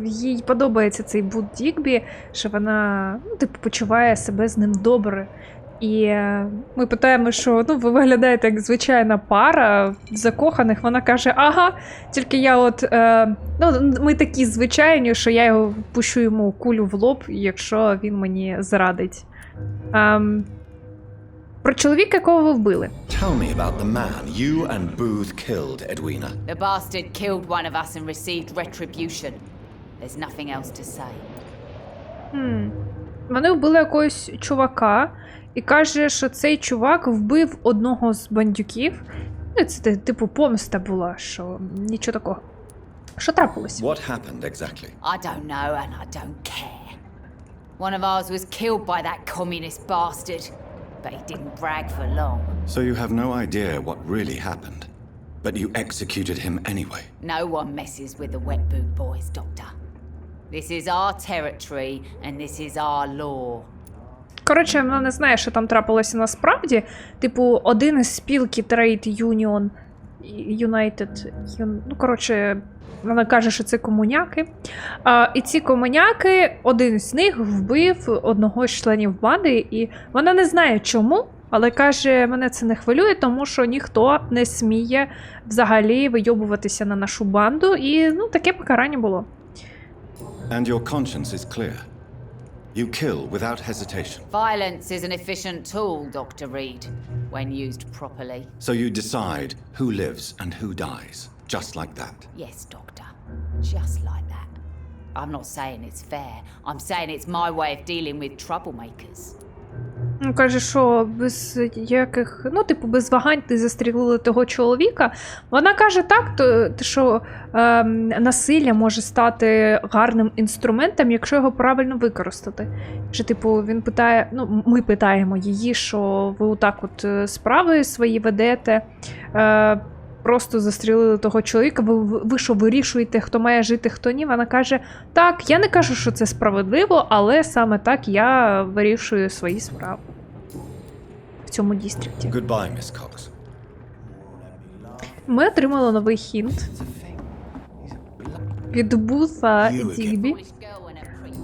їй подобається цей Бут Дігбі, що вона, ну, типу, почуває себе з ним добре. І ми питаємо, що, ну, ви виглядаєте як звичайна пара закоханих. Вона каже, ага, тільки я от, ну, ми такі звичайні, що я його пущу йому кулю в лоб, якщо він мені зрадить. Про чоловіка, якого ви вбили. Tell me about the man you and Booth killed, Edwina. The bastard killed one of us and received retribution. There's nothing else to say. Вони вбили якогось чувака, і каже, що цей чувак вбив одного з бандюків. Ну, це типу помста була, що нічого такого. Що трапилось? What happened exactly? I don't know and I don't care. One of ours was killed by that communist bastard, but he didn't brag for long. So you have no idea what really happened, but you executed him anyway. No one messes with the wet boot boys, Doctor. This is our territory and this is our law. Коротше, вона не знає, що там трапилося насправді. Типу, один із спілки Trade Union United, ну, коротше, вона каже, що це комуняки. І ці комуняки, один з них вбив одного з членів банди, і вона не знає чому, але каже, мене це не хвилює, тому що ніхто не сміє взагалі вийобуватися на нашу банду, і, ну, таке покарання було. And your conscience is clear. You kill without hesitation. Violence is an efficient tool, Dr. Reed, when used properly. So you decide who lives and who dies, just like that. Yes, Doctor. Just like that. I'm not saying it's fair. I'm saying it's my way of dealing with troublemakers. Каже, що без яких, ну, типу, без вагань ти застрілили того чоловіка. Вона каже так, що насилля може стати гарним інструментом, якщо його правильно використати. Що, типу, він питає, ну, ми питаємо її, що ви отак от справи свої ведете, просто застрілили того чоловіка, ви що вирішуєте, хто має жити, хто ні? Вона каже, так, я не кажу, що це справедливо, але саме так я вирішую свої справи в цьому дістрикті. Goodbye, Miss Cox. Ми отримали новий хінт від Бута Дігбі.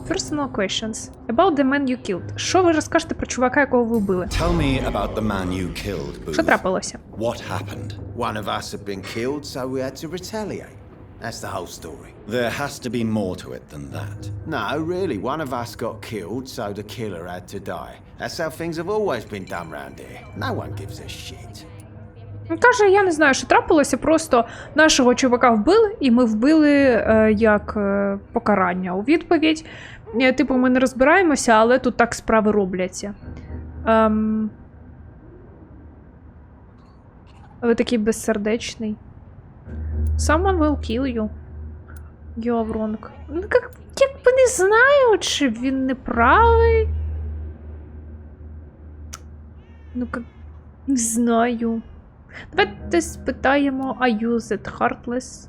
Personal questions. About the man you killed. Що ви розкажете про чувака, якого ви вбили? Tell me about the man you killed, Booth. Що трапилося? What happened? One of us had been killed, so we had to retaliate. That's the whole story. There has to be more to it than that. No, really, one of us got killed, so the killer had to die. That's how things have always been done round here. No one gives a shit. Він каже, я не знаю, що трапилося, просто нашого чувака вбили, і ми вбили як покарання. У відповідь, типу, ми не розбираємося, але тут так справи робляться. Ви такий безсердечний. Someone will kill you. You are wrong. Ну, якби не знаю, чи він не правий. Ну, як... Не знаю. Давайте спитаємо, are you that heartless?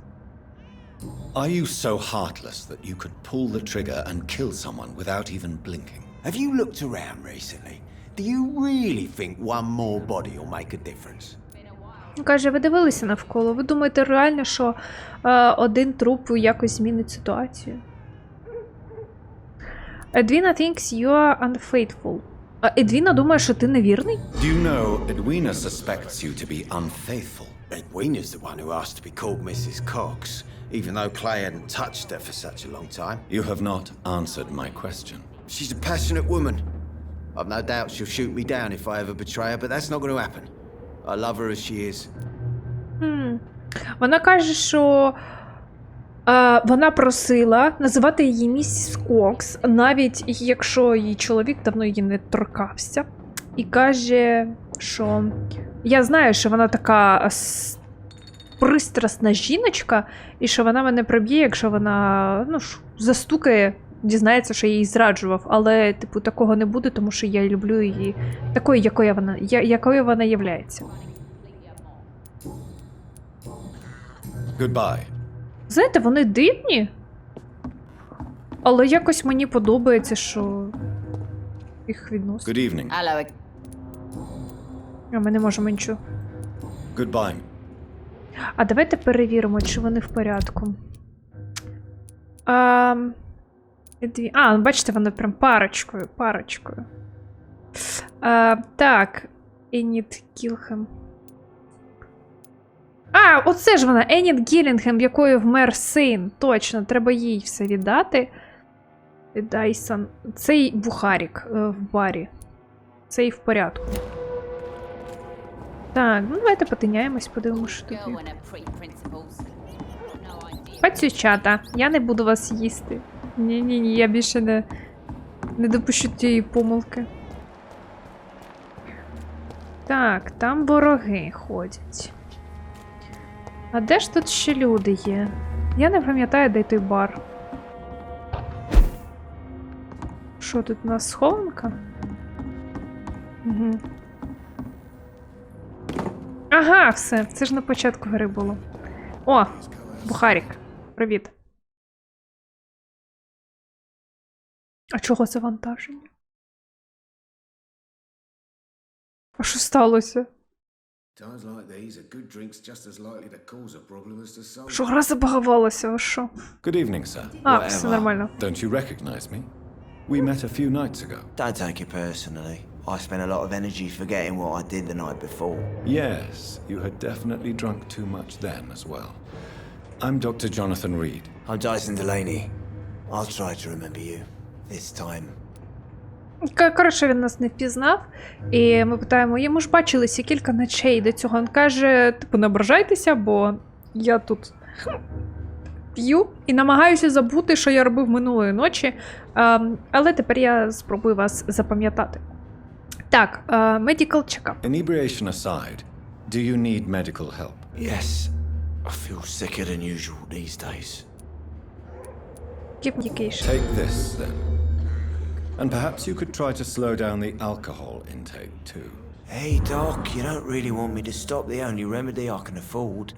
Are you so heartless that you could pull the trigger and kill someone without even blinking? Have you looked around recently? Do you really think one more body will make a difference? Каже, ви дивилися навколо. Ви думаєте реально, що один труп якось змінить ситуацію? Edwina thinks you are unfaithful. Едвіна думає, що ти невірний? Do you know Edwina suspects you to be unfaithful? Edwina's the one who asked to be called Mrs. Cox, even though Clay hadn't touched her for such a long time. You have not answered my question. She's a passionate woman. I've no doubt she'll shoot me down if I ever betray her, but that's not going to happen. I love her as she is. Вона каже, що вона просила називати її місіс Кокс, навіть якщо її чоловік давно її не торкався. І каже, що я знаю, що вона така пристрасна жіночка, і що вона мене приб'є, якщо вона застукає, дізнається, що я її зраджував. Але, типу, такого не буде, тому що я люблю її такою, якою вона являється. Goodbye. Знаєте, вони дивні, але якось мені подобається, що їх відносять. Good evening. Hello. А ми не можемо нічого. Goodbye. А давайте перевіримо, чи вони в порядку. Бачите, вони прям парочкою. Так, Еніт Кілхем. Оце ж вона, Еніт Гілінгем, в якої вмер син. Точно, треба їй все віддати. Дайсон. Цей бухарік в барі. Цей в порядку. Так, ну давайте потиняємось, подивимося, що тут є. Пацючата, я не буду вас їсти. Ні, я більше не допущу тієї помилки. Так, там вороги ходять. А де ж тут ще люди є? Я не пам'ятаю, де той бар. Що тут у нас, схованка? Угу. Ага, все. Це ж на початку гри було. О, бухарік. Привіт. А чого завантаження? А що сталося? Що гра забагавалася, а що? Good evening, sir. Все нормально. Don't you recognize me? We met a few nights ago. Don't take it personally. I spent a lot of energy forgetting what I did the night before. Yes, you had definitely drunk too much then as well. I'm Dr. Jonathan Reed. I'm Dyson Delaney. I'll try to remember you. This time. Коротше, він нас не впізнав. І ми питаємо, ми ж бачилися кілька ночей до цього. Він каже, типу, не ображайтеся, бо я тут п'ю і намагаюся забути, що я робив минулої ночі. Але тепер я спробую вас запам'ятати. Так, medical check-up. Inebriation aside, do you need medical help? Yes. I feel sicker than usual these days. Keep medication. Take this, then. And perhaps you could try to slow down the alcohol intake, too. Hey, Doc, you don't really want me to stop the only remedy I can afford.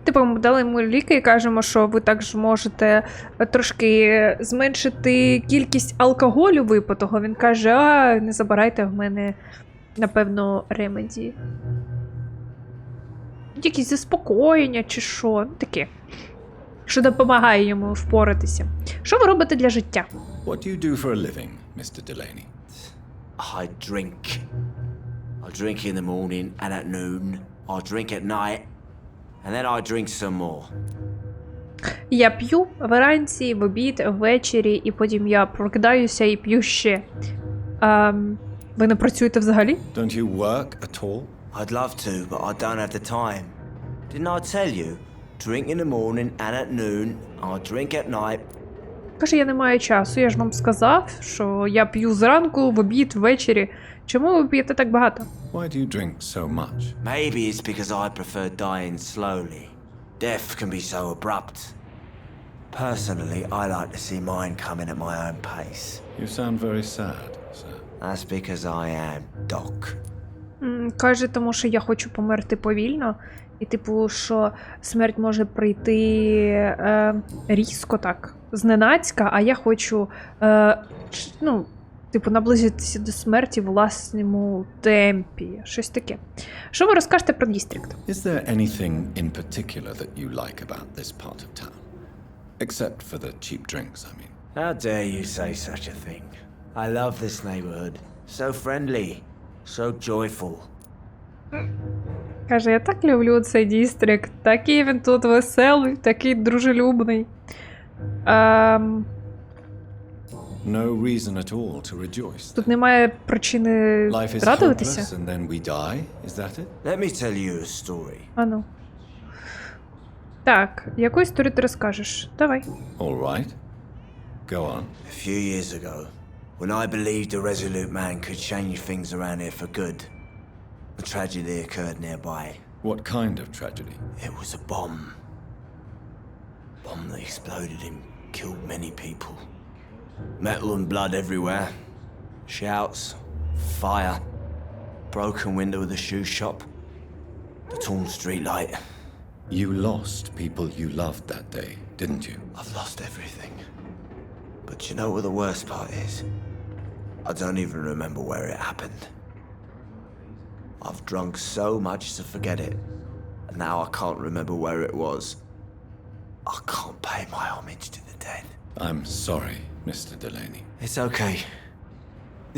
Типу, ми дали йому ліки і кажемо, що ви також можете трошки зменшити кількість алкоголю випитого. Він каже, не забирайте в мене, напевно, ремеді. Якісь заспокоєння чи що, таке. що допомагає йому впоратися. Що ви робите для життя? What do you do for a living, Mr. Delaney? I drink. I drink in the morning and at noon. I drink at night. And then I drink some more. Я п'ю вранці, в обід, ввечері, і потім я прокидаюся і п'ю ще. Ви не працюєте взагалі? Don't you work at all? I'd love to, but I don't have the time. Didn't I tell you? Drink in the morning and at noon. I drink at night. Каже, я не маю часу. Я ж вам сказав, що я п'ю зранку, в обід, ввечері. Чому ви п'єте так багато? Why do you drink so much? Maybe it's because I prefer dying slowly. Death can be so abrupt. Personally, I like to see mine coming at my own pace. You sound very sad, sir. That's because I am Doc. Каже, тому що я хочу померти повільно. І типу, що смерть може прийти різко так, зненацька, а я хочу, типу, наблизитися до смерті в власному темпі. Щось таке. Що ви розкажете про дістрикт? Is there anything in particular that you like about this part of town? Except for the cheap drinks, I mean. How dare you say such a thing? I love this neighborhood. So friendly, so joyful. Каже, я так люблю цей дістрикт. Такий він тут веселий, такий дружелюбний. No reason at all to rejoice. Тут немає причини Life is радуватися. hopeless and then we die, is that it? Let me tell you a story. Ану. Так, яку історію ти розкажеш? Давай. All right. Go on. A few years ago, when I believed a resolute man could change things around here for good, a tragedy occurred nearby. What kind of tragedy? It was a bomb. Bomb that exploded and killed many people. Metal and blood everywhere. Shouts, fire, broken window of the shoe shop, the torn street light. You lost people you loved that day, didn't you? I've lost everything. But you know what the worst part is? I don't even remember where it happened. I've drunk so much to forget it, and now I can't remember where it was. I can't pay my homage to the dead. I'm sorry, Mr. Delaney. It's okay.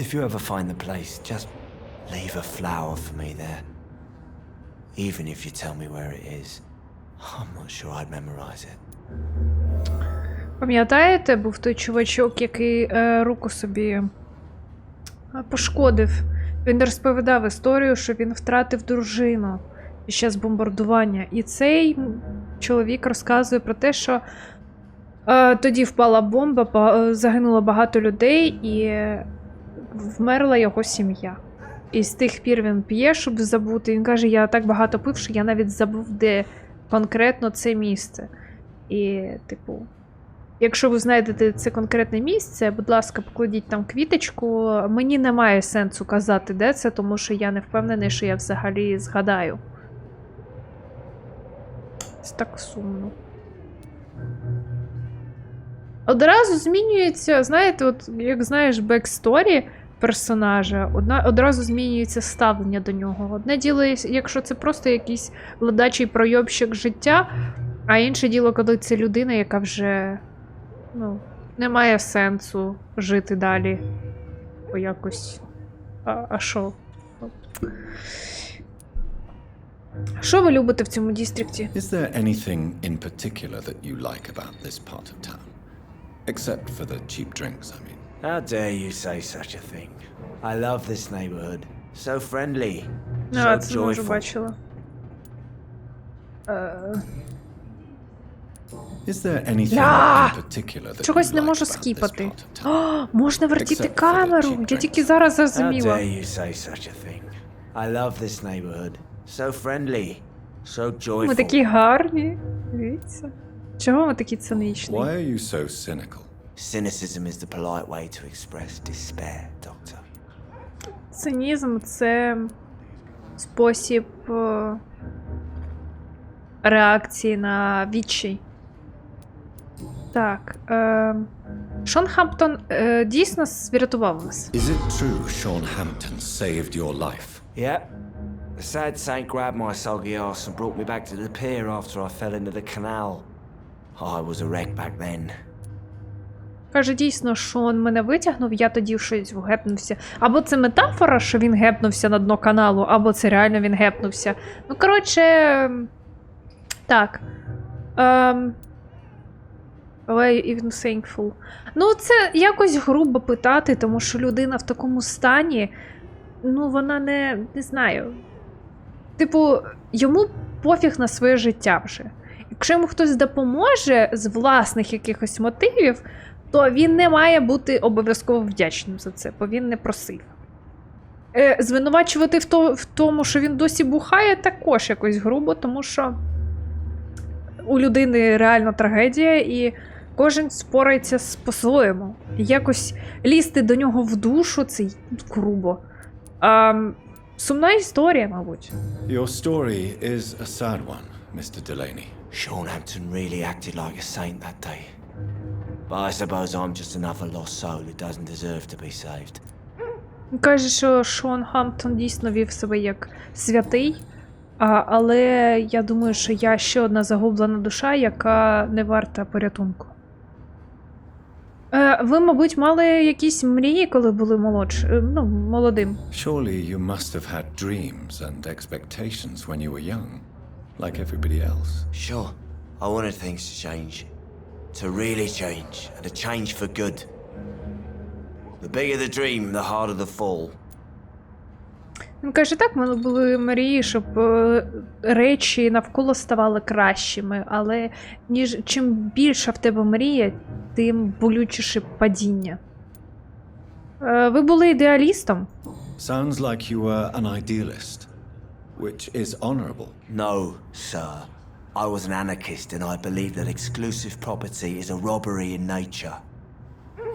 If you ever find the place, just leave a flower for me there. Even if you tell me where it is, I'm not sure I'd memorize it. Пам'ятаєте, був той чувачок, який руку собі пошкодив. Він розповідав історію, що він втратив дружину під час бомбардування. І цей чоловік розказує про те, що тоді впала бомба, загинуло багато людей і вмерла його сім'я. І з тих пір він п'є, щоб забути. Він каже, я так багато пив, що я навіть забув, де конкретно це місце. І, типу, якщо ви знайдете це конкретне місце, будь ласка, покладіть там квіточку. Мені немає сенсу казати, де це, тому що я не впевнений, що я взагалі згадаю. Це так сумно. Одразу змінюється, знаєте, от як знаєш бексторі персонажа, одразу змінюється ставлення до нього. Одне діло, якщо це просто якийсь ледачий пройобщик життя, а інше діло, коли це людина, яка вже, не має сенсу жити далі. Бо якось. А що? Що ви любите в цьому дістрикті? Is there anything in particular that you like about this part of town? Except for the cheap drinks, I mean. How dare you say such a thing? I love this neighborhood. So friendly. So Це може joyful. бачила. Is there anything in particular that Чогось you не like можу about this скіпати. part of town? Можна вертіти Except for the камеру. cheap Я drinks. тільки зараз How зрозуміла. dare you say such a thing? I love this neighborhood. So friendly. So joyful. Ми такі гарні. Дивіться. Чого ми такі циничні? Why are you so cynical? Cynicism is the polite way to express despair, Doctor. Цинізм – це спосіб реакції на відчай. Так. Шон Хамптон дійсно врятував вас. Is it true Sean Hampton saved your life? Yeah. The sad saint grabbed my soggy ass and brought me back to the pier after I fell into the canal. I was a wreck back then. Каже, дійсно, Шон мене витягнув, я тоді щось гепнувся. Або це метафора, що він гепнувся на дно каналу, або це реально він гепнувся. Ну, коротше, так. Even thankful. Ну, це якось грубо питати, тому що людина в такому стані, ну, вона не знаю. Типу, йому пофіг на своє життя вже. Якщо йому хтось допоможе з власних якихось мотивів, то він не має бути обов'язково вдячним за це, бо він не просив. Звинувачувати в тому, що він досі бухає, також якось грубо, тому що у людини реально трагедія, і кожен спорається по-своєму. Якось лізти до нього в душу – це грубо. Сумна історія, мабуть. Your story is a sad one, Mr. Delaney. Sean Hampton really acted like a saint that day. But I suppose I'm just another lost soul who doesn't deserve to be saved. Він каже, що Шон Хамптон дійсно вів себе як святий, але я думаю, що я ще одна загублена душа, яка не варта порятунку. Ви, мабуть, мали якісь мрії, коли були молодим? Surely you must have had dreams and expectations when you were young, like everybody else. Sure, I wanted things to change. To really change, and to change for good. The bigger the dream, the harder the fall. Він каже, так, в мене були мрії, щоб речі навколо ставали кращими, але чим більше в тебе мрія, тим болючіше падіння. Ви були ідеалістом? Sounds like you were an idealist, which is honorable. No, sir. I was an anarchist and I believed that exclusive property is a robbery in nature.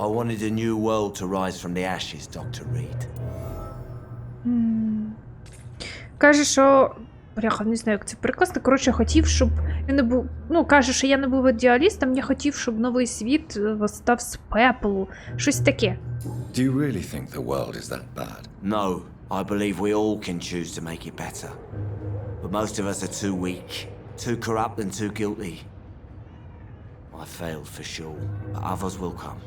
I wanted a new world to rise from the ashes, Dr. Reed. Каже, що... Бляха, не знаю, як це перекласти. Коротше, хотів, щоб... Він не був... Ну, каже, що я не був ідеалістом, я хотів, щоб новий світ став з пеплу. Щось таке. Do you really think the world is that bad? No, I believe we all can choose to make it better. But most of us are too weak, too corrupt and too guilty. I failed for sure, but others will come.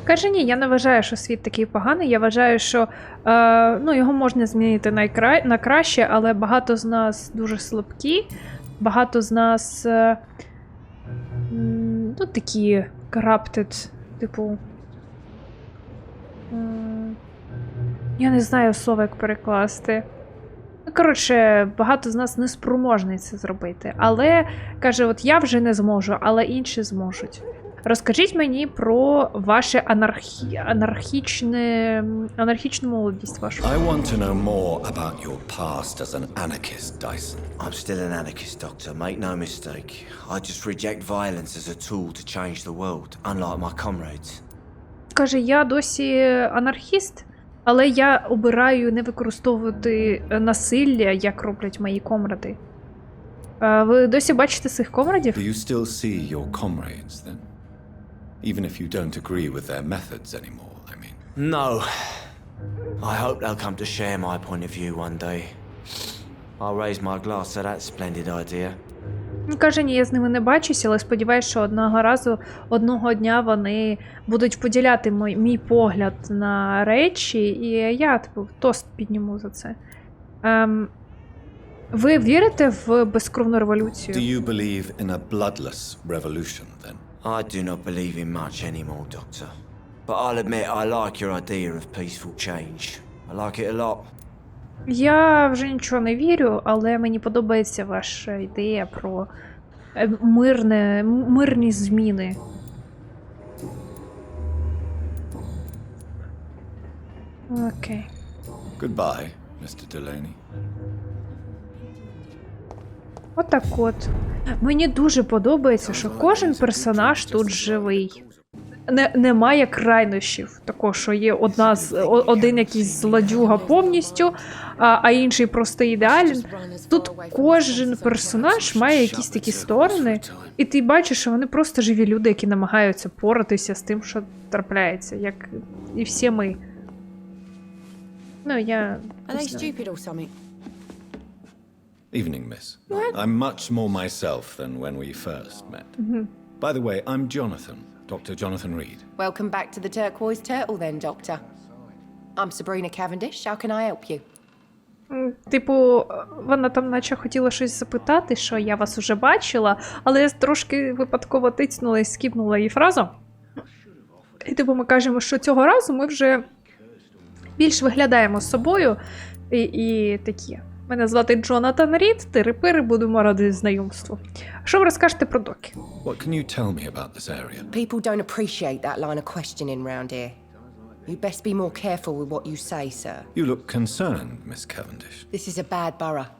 Каже, ні, я не вважаю, що світ такий поганий. Я вважаю, що його можна змінити на краще, але багато з нас дуже слабкі, багато з нас такі corrupted, типу... я не знаю слово, як перекласти. Коротше, багато з нас не спроможний це зробити. Але, каже, от я вже не зможу, але інші зможуть. Розкажіть мені про ваше анархічну молодість вашу. I want to know more about your past as an anarchist, Dyson. I'm still an anarchist, Doctor. Make no mistake. I just reject violence as a tool to change the world, unlike my comrades. Каже, я досі анархіст, але я обираю не використовувати насилля, як роблять мої комради. Ви досі бачите своїх комрадів? Do you still see your comrades, then? Even if you don't agree with their methods anymore, I mean. No. I hope they'll come to share my point of view one day. I'll raise my glass to that splendid idea. Він каже, ні, я з ними не бачусь, але сподіваюся, що одного дня вони будуть поділяти мій погляд на речі, і я, тост підніму за це. Ви вірите в безкровну революцію? Do you believe in a bloodless revolution, then? I do not believe in much anymore, Doctor. But I'll admit I like your idea of peaceful change. I like it a lot. Я вже нічого не вірю, але мені подобається ваша ідея про мирні зміни. Окей. Goodbye, Mr. Delaney. Отак от. Мені дуже подобається, що кожен персонаж тут живий. Немає крайнощів. Такого, що є один якийсь злодюга повністю, а інший просто ідеальний. Тут кожен персонаж має якісь такі сторони, і ти бачиш, що вони просто живі люди, які намагаються поратися з тим, що трапляється, як і всі ми. Ну, я... Evening, miss. I'm much more myself than when we first met. By the way, I'm Jonathan, Dr. Jonathan Reed. Welcome back to the Turquoise Turtle then, Doctor. I'm Sabrina Cavendish. How can I help you? Типу, вона там наче хотіла щось запитати, що я вас уже бачила, але я трошки випадково тицнула і скіпнула її фразу. І типу ми кажемо, що цього разу ми вже більш виглядаємо з собою і такі. Мене звати Джонатан Рід, тири-пири, будемо раді знайомству. Що ви розкажете про доки? What can you tell me about this area? People don't appreciate that line of questioning round here. You best be more careful with what you say, sir. You look concerned, Miss Cavendish. This is a bad borough.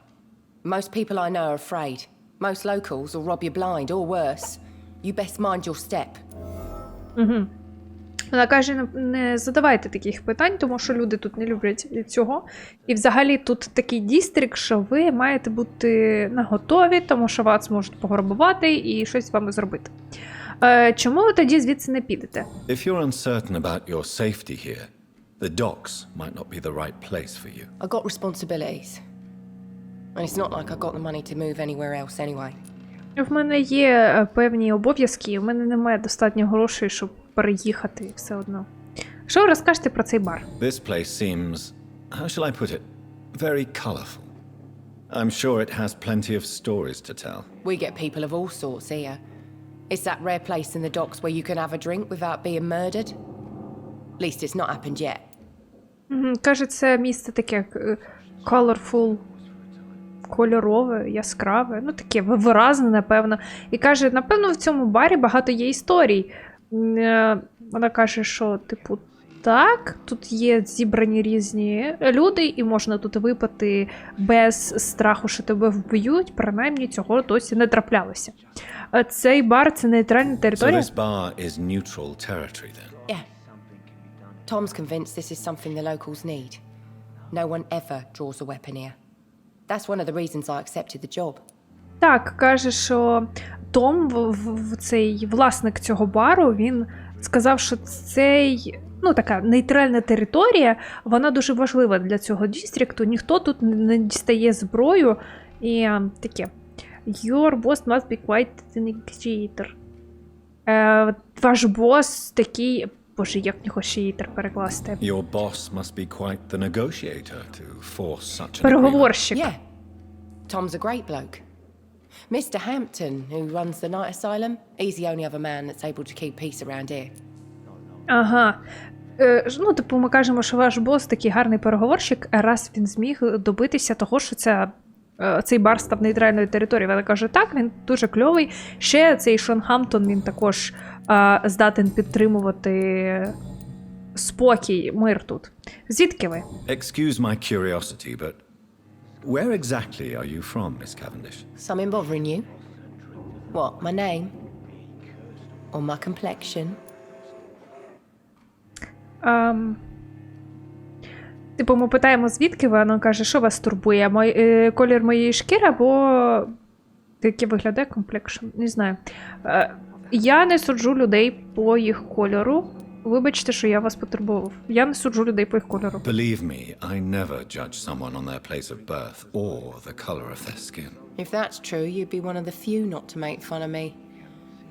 Most people I know are afraid. Most locals will rob you blind, or worse. You best mind your step. Угу. Вона каже, не задавайте таких питань, тому що люди тут не люблять цього. І взагалі тут такий дістрикт, що ви маєте бути наготові, тому що вас можуть пограбувати і щось з вами зробити. Чому ви тоді звідси не підете? If you're uncertain about your safety here, the docks might not be the right place for you. I got responsibilities. And it's not like I got the money to move anywhere else anyway. В мене є певні обов'язки, у мене немає достатньо грошей, щоб переїхати все одно. Що ви розкажете про цей бар? This place seems, how shall I put it, very colorful. I'm sure it has plenty of stories to tell. We get people of all sorts here. It's that rare place in the docks where you can have a drink without being murdered. At least it's not happened yet. Каже, це місце таке colorful, кольорове, яскраве, ну таке виразне, напевно. І каже, напевно, в цьому барі багато є історій. Вона каже, що, типу, так, тут є зібрані різні люди, і можна тут випити без страху, що тебе вб'ють, принаймні цього досі не траплялося. Цей бар – це нейтральна територія? So this bar is neutral territory then? Yeah. Tom's convinced this is something the locals need. No one ever draws a weapon here. That's one of the reasons I accepted the job. Так, каже, що Том, цей власник цього бару, він сказав, що цей, ну, така нейтральна територія, вона дуже важлива для цього дістрікту. Ніхто тут не дістає зброю і таке. Your boss must be quite the negotiator. Ваш бос такий, боже, як в нього ще перекласти? Your boss must be quite the negotiator to force such an agreement. Переговорщик. Yeah. Tom's a great bloke. Mr. Hampton, who runs the night asylum, he's the only other man that's able to keep peace around here. Ага. Ну, типу, ми кажемо, що ваш бос такий гарний переговорщик, раз він зміг добитися того, що цей бар став нейтральною територією. Вона каже, так, він дуже кльовий. Ще цей Шон Хамптон, він також здатен підтримувати спокій, мир тут. Звідки ви? Excuse my curiosity, but where exactly are you from, Miss Cavendish? Something bothering you? What, my name? Or my complexion? Типу, ми питаємо, звідки ви, вона каже, що вас турбує? Колір моєї шкіри або який виглядає комплекшн? Не знаю. Я не суджу людей по їх кольору. Вибачте, що я вас потурбував. Я не суджу людей по їх кольору. Believe me, I never judge someone on their place of birth or the color of their skin. If that's true, you'd be one of the few not to make fun of me.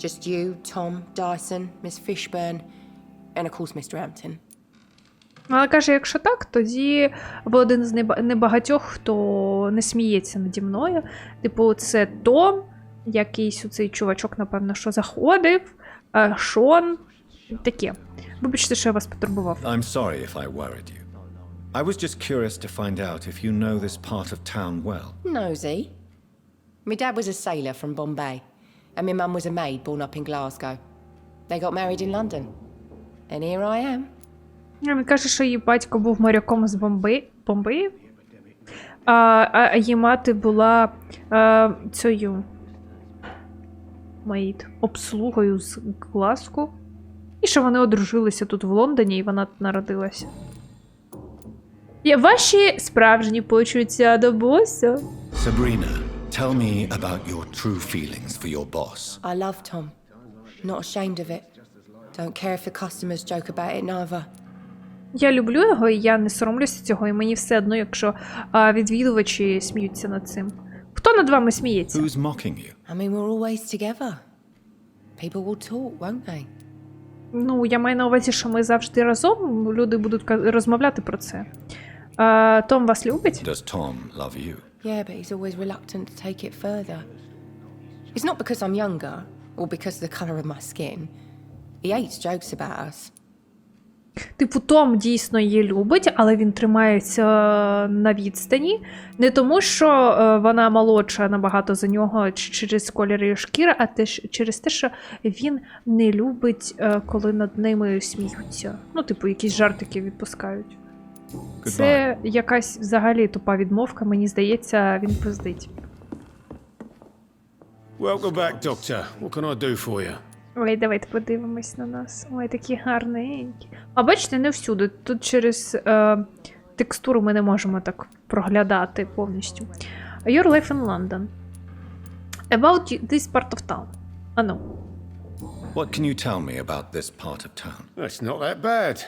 Just you, Tom, Dyson, Miss Fishburne, and of course Mr. Hampton. Вона каже, якщо так, тоді ви один з небагатьох, хто не сміється наді мною. Типу, це Том, якийсь оцей чувачок, напевно, що заходив, Шон, таке. Вибачте, що я вас потурбував. I'm sorry if I worried you. I was just curious to find out if you know this part of town well. Nosy. My dad was a sailor from Bombay, and my mum was a maid born up in Glasgow. They got married in London. And here I am. Він каже, що її батько був моряком з Бомбеї, а її мати була цією обслугою з Глазго. І що вони одружилися тут в Лондоні, і вона тут народилася. Є ваші справжні почуття до боса? Sabrina, tell me about your true feelings for your boss. I love Tom. Not ashamed of it. Don't care if the customers joke about it neither. Я люблю його, і я не соромлюся цього, і мені все одно, якщо відвідувачі сміються над цим. Хто над вами сміється? Who's mocking you? I mean, we're always together. people will talk, won't they? Ну, я маю на увазі, що ми завжди разом, люди будуть розмовляти про це. Том вас любить? Does Tom love you? Yeah, but he's always reluctant to take it further. It's not because I'm younger, or because of the colour of my skin. He hates jokes about us. Типу, Том дійсно її любить, але він тримається на відстані. Не тому, що вона молодша набагато за нього через колір її шкіри, а через те, що він не любить, коли над ними сміються. Ну, типу, якісь жартики відпускають. Це якась взагалі тупа відмовка, мені здається, він пиздить. Welcome back, Doctor. What can I do for you? Ой, давайте подивимось на нас. Ой, такі гарненькі. А бачите, не всюди. Тут через текстуру ми не можемо так проглядати повністю. Your life in London. About this part of town. А ну. What can you tell me about this part of town? It's not that bad.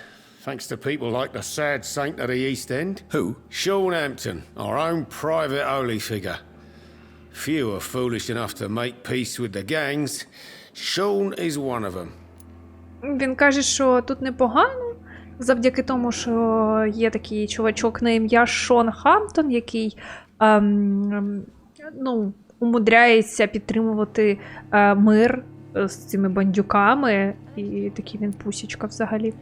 Thanks to people like the sad saint of the East End. Who? Sean Hampton, our own private holy figure. Few are foolish enough to make peace with the gangs. Sean is one of them. Він каже, що тут непогано, завдяки тому, що є такий чувачок на ім'я Шон Хамптон, який ну, умудряється підтримувати мир з цими бандюками, і такий він пусічка взагалі.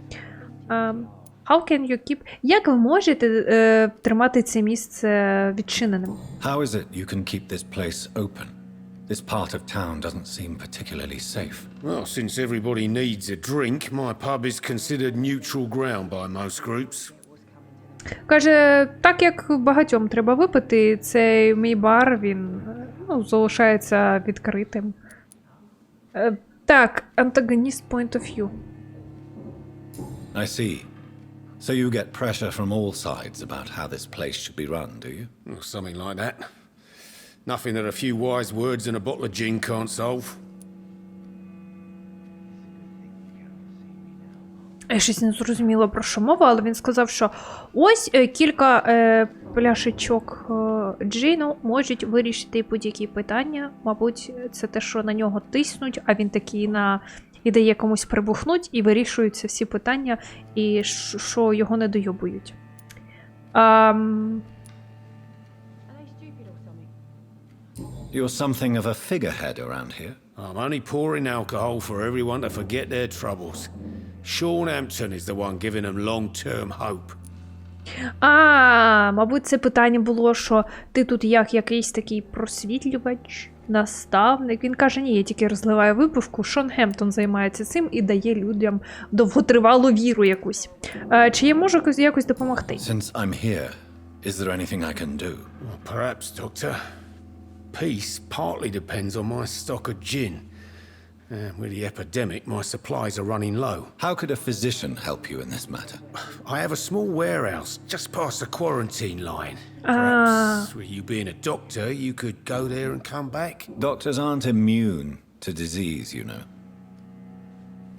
How can you keep... Як ви можете тримати це місце відчиненим? How is it you can keep this place open? This part of town doesn't seem particularly safe. Well, since everybody needs a drink, my pub is considered neutral ground by most groups. Каже, так як багатьом треба випити, цей мій бар, він залишається відкритим. Так, антагоніст point of view. I see. So you get pressure from all sides about how this place should be run, do you? Well, something like that. Nothing that a few wise words and a bottle of gin can't solve. Я щось не зрозуміла, про що мова, але він сказав, що ось кілька пляшечок джину можуть вирішити будь-які питання. Мабуть, це те, що на нього тиснуть, а він такий і дає комусь прибухнуть, і вирішуються всі питання, і що його не дойобують. You're something of a figurehead around here. I'm only pouring alcohol for everyone to forget their troubles. Sean Hampton is the one giving them long-term hope. Мабуть, це питання було, що ти тут як якийсь такий просвітлювач, наставник. Він каже, ні, я тільки розливаю випивку. Шон Хемптон займається цим і дає людям довготривалу віру якусь. Чи я можу якось допомогти? Since I'm here, is there anything I can do? Well, perhaps, Doctor. Peace partly depends on my stock of gin. With the epidemic, my supplies are running low. How could a physician help you in this matter? I have a small warehouse just past the quarantine line. Perhaps, with you being a doctor, you could go there and come back? Doctors aren't immune to disease, you know.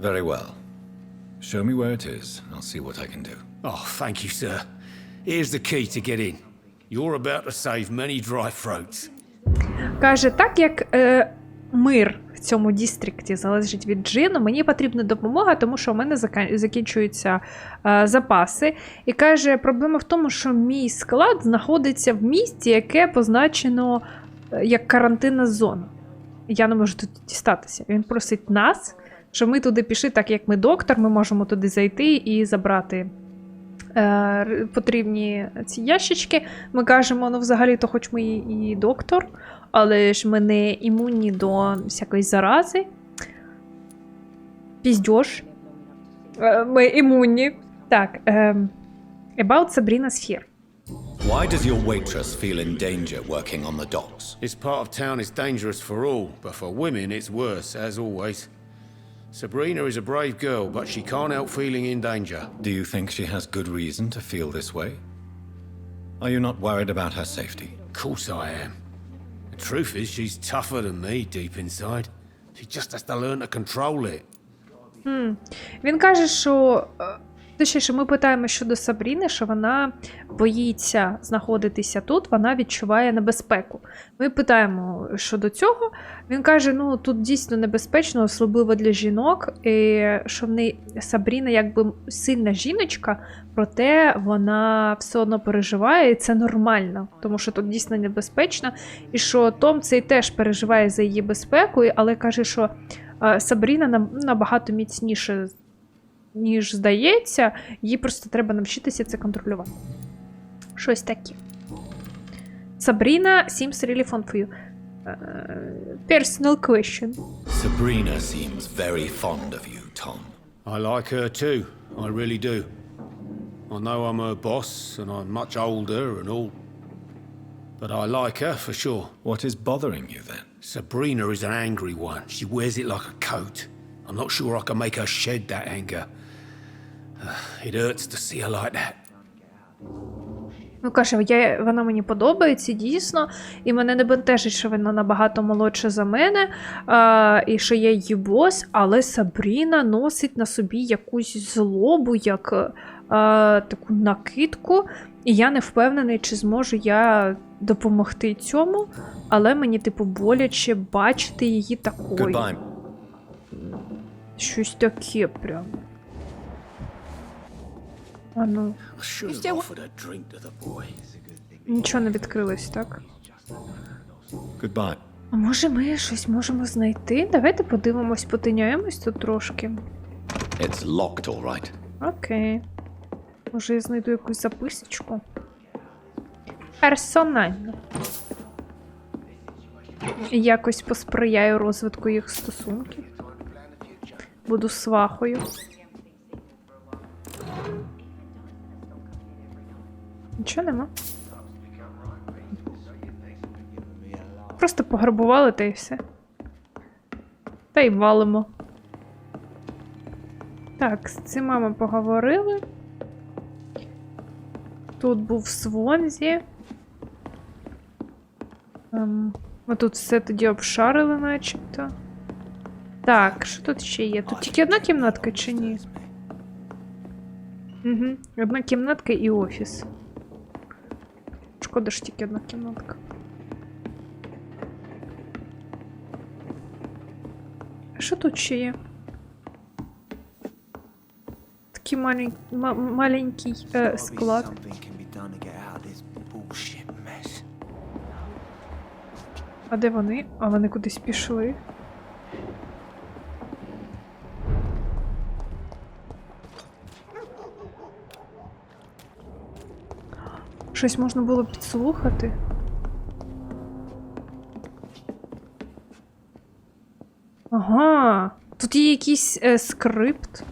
Very well. Show me where it is. I'll see what I can do. Oh, thank you, sir. Here's the key to get in. You're about to save many dry throats. Каже, так як мир в цьому дістрикті залежить від джину, мені потрібна допомога, тому що у мене закінчуються запаси. І каже, проблема в тому, що мій склад знаходиться в місті, яке позначено як карантинна зона. Я не можу тут дістатися. Він просить нас, щоб ми туди пішли, так як ми доктор, ми можемо туди зайти і забрати потрібні ці ящички. Ми кажемо, ну взагалі-то хоч ми і доктор, але ж ми не імунні до всякої зарази. Піздьош. Ми імунні. Так, about Sabrina's here. Why does your waitress feel in danger working on the docks? This part of town is dangerous for all, but for women it's worse, as always. Sabrina is a brave girl, but she can't help feeling in danger. Do you think she has good reason to feel this way? Are you not worried about her safety? Of course I am. The truth is, she's tougher than me deep inside. She just has to learn to control it. Він каже, що Точніше, ми питаємо щодо Сабріни, що вона боїться знаходитися тут, вона відчуває небезпеку. Ми питаємо щодо цього, він каже, ну тут дійсно небезпечно, особливо для жінок, і що в неї Сабріна якби сильна жіночка, проте вона все одно переживає, і це нормально, тому що тут дійсно небезпечно, і що Том цей теж переживає за її безпеку, але каже, що Сабріна набагато міцніше, ніж здається, їй просто треба навчитися це контролювати. Щось таке. Sabrina seems really fun for you. Personal question. Sabrina seems very fond of you, Tom. I like her too. I really do. I know I'm her boss and I'm much older and all. But I like her for sure. What is bothering you then? Sabrina is an angry one. She wears it like a coat. I'm not sure I can make her shed that anger. It hurts to see her like that. Ну, каже, вона мені подобається, дійсно, і мене не бентежить, що вона набагато молодша за мене, і що я її бос, але Сабріна носить на собі якусь злобу, як таку накидку, і я не впевнений, чи зможу я допомогти цьому, але мені, типу, боляче бачити її такою. Goodbye. Щось таке прям. А ну. Нічого не відкрилось, так? Goodbye. А може ми щось можемо знайти? Давайте подивимось, потиняємось тут трошки. It's locked, all right. Окей. Може я знайду якусь записочку? Персонально. І якось посприяю розвитку їх стосунків. Буду свахою. Нічого нема. Просто пограбували та й все. Та й валимо. Так, з цими ми поговорили. Тут був Свонзі. Ми тут все тоді обшарили начебто. Так, що тут ще є? Тут тільки одна кімнатка чи ні? Угу, одна кімнатка і офіс. Шкода ж тільки одна кімнатка. А що тут ще є? Такий маленький склад. А де вони? А вони кудись пішли. Щось можна було підслухати. Ага, тут є якийсь скрипт.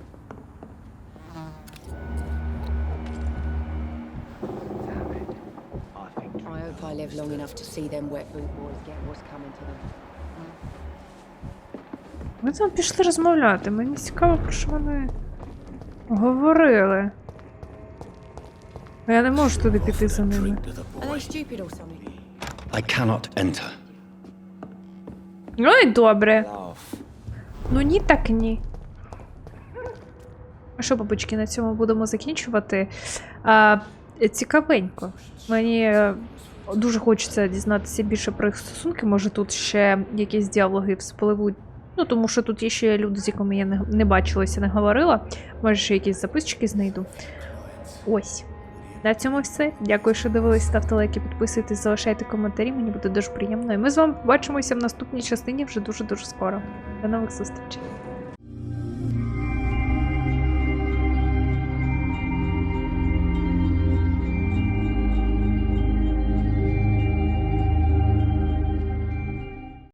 I live long enough to see them wet boot boys get what's coming to them. Ми там пішли розмовляти. Мені цікаво, про що вони говорили. Я не можу туди піти за ними. I cannot enter. Ну і добре. Ну ні так ні. А що, бабочки, на цьому будемо закінчувати? Цікавенько. Мені дуже хочеться дізнатися більше про їх стосунки. Може тут ще якісь діалоги вспливуть. Ну, тому що тут є ще люди, з якими я не бачилася, не говорила. Може ще якісь записочки знайду. Ось. На цьому все. Дякую, що дивились. Ставте лайки, підписуйтесь, залишайте коментарі. Мені буде дуже приємно. І ми з вами побачимося в наступній частині вже дуже-дуже скоро. До нових зустрічей.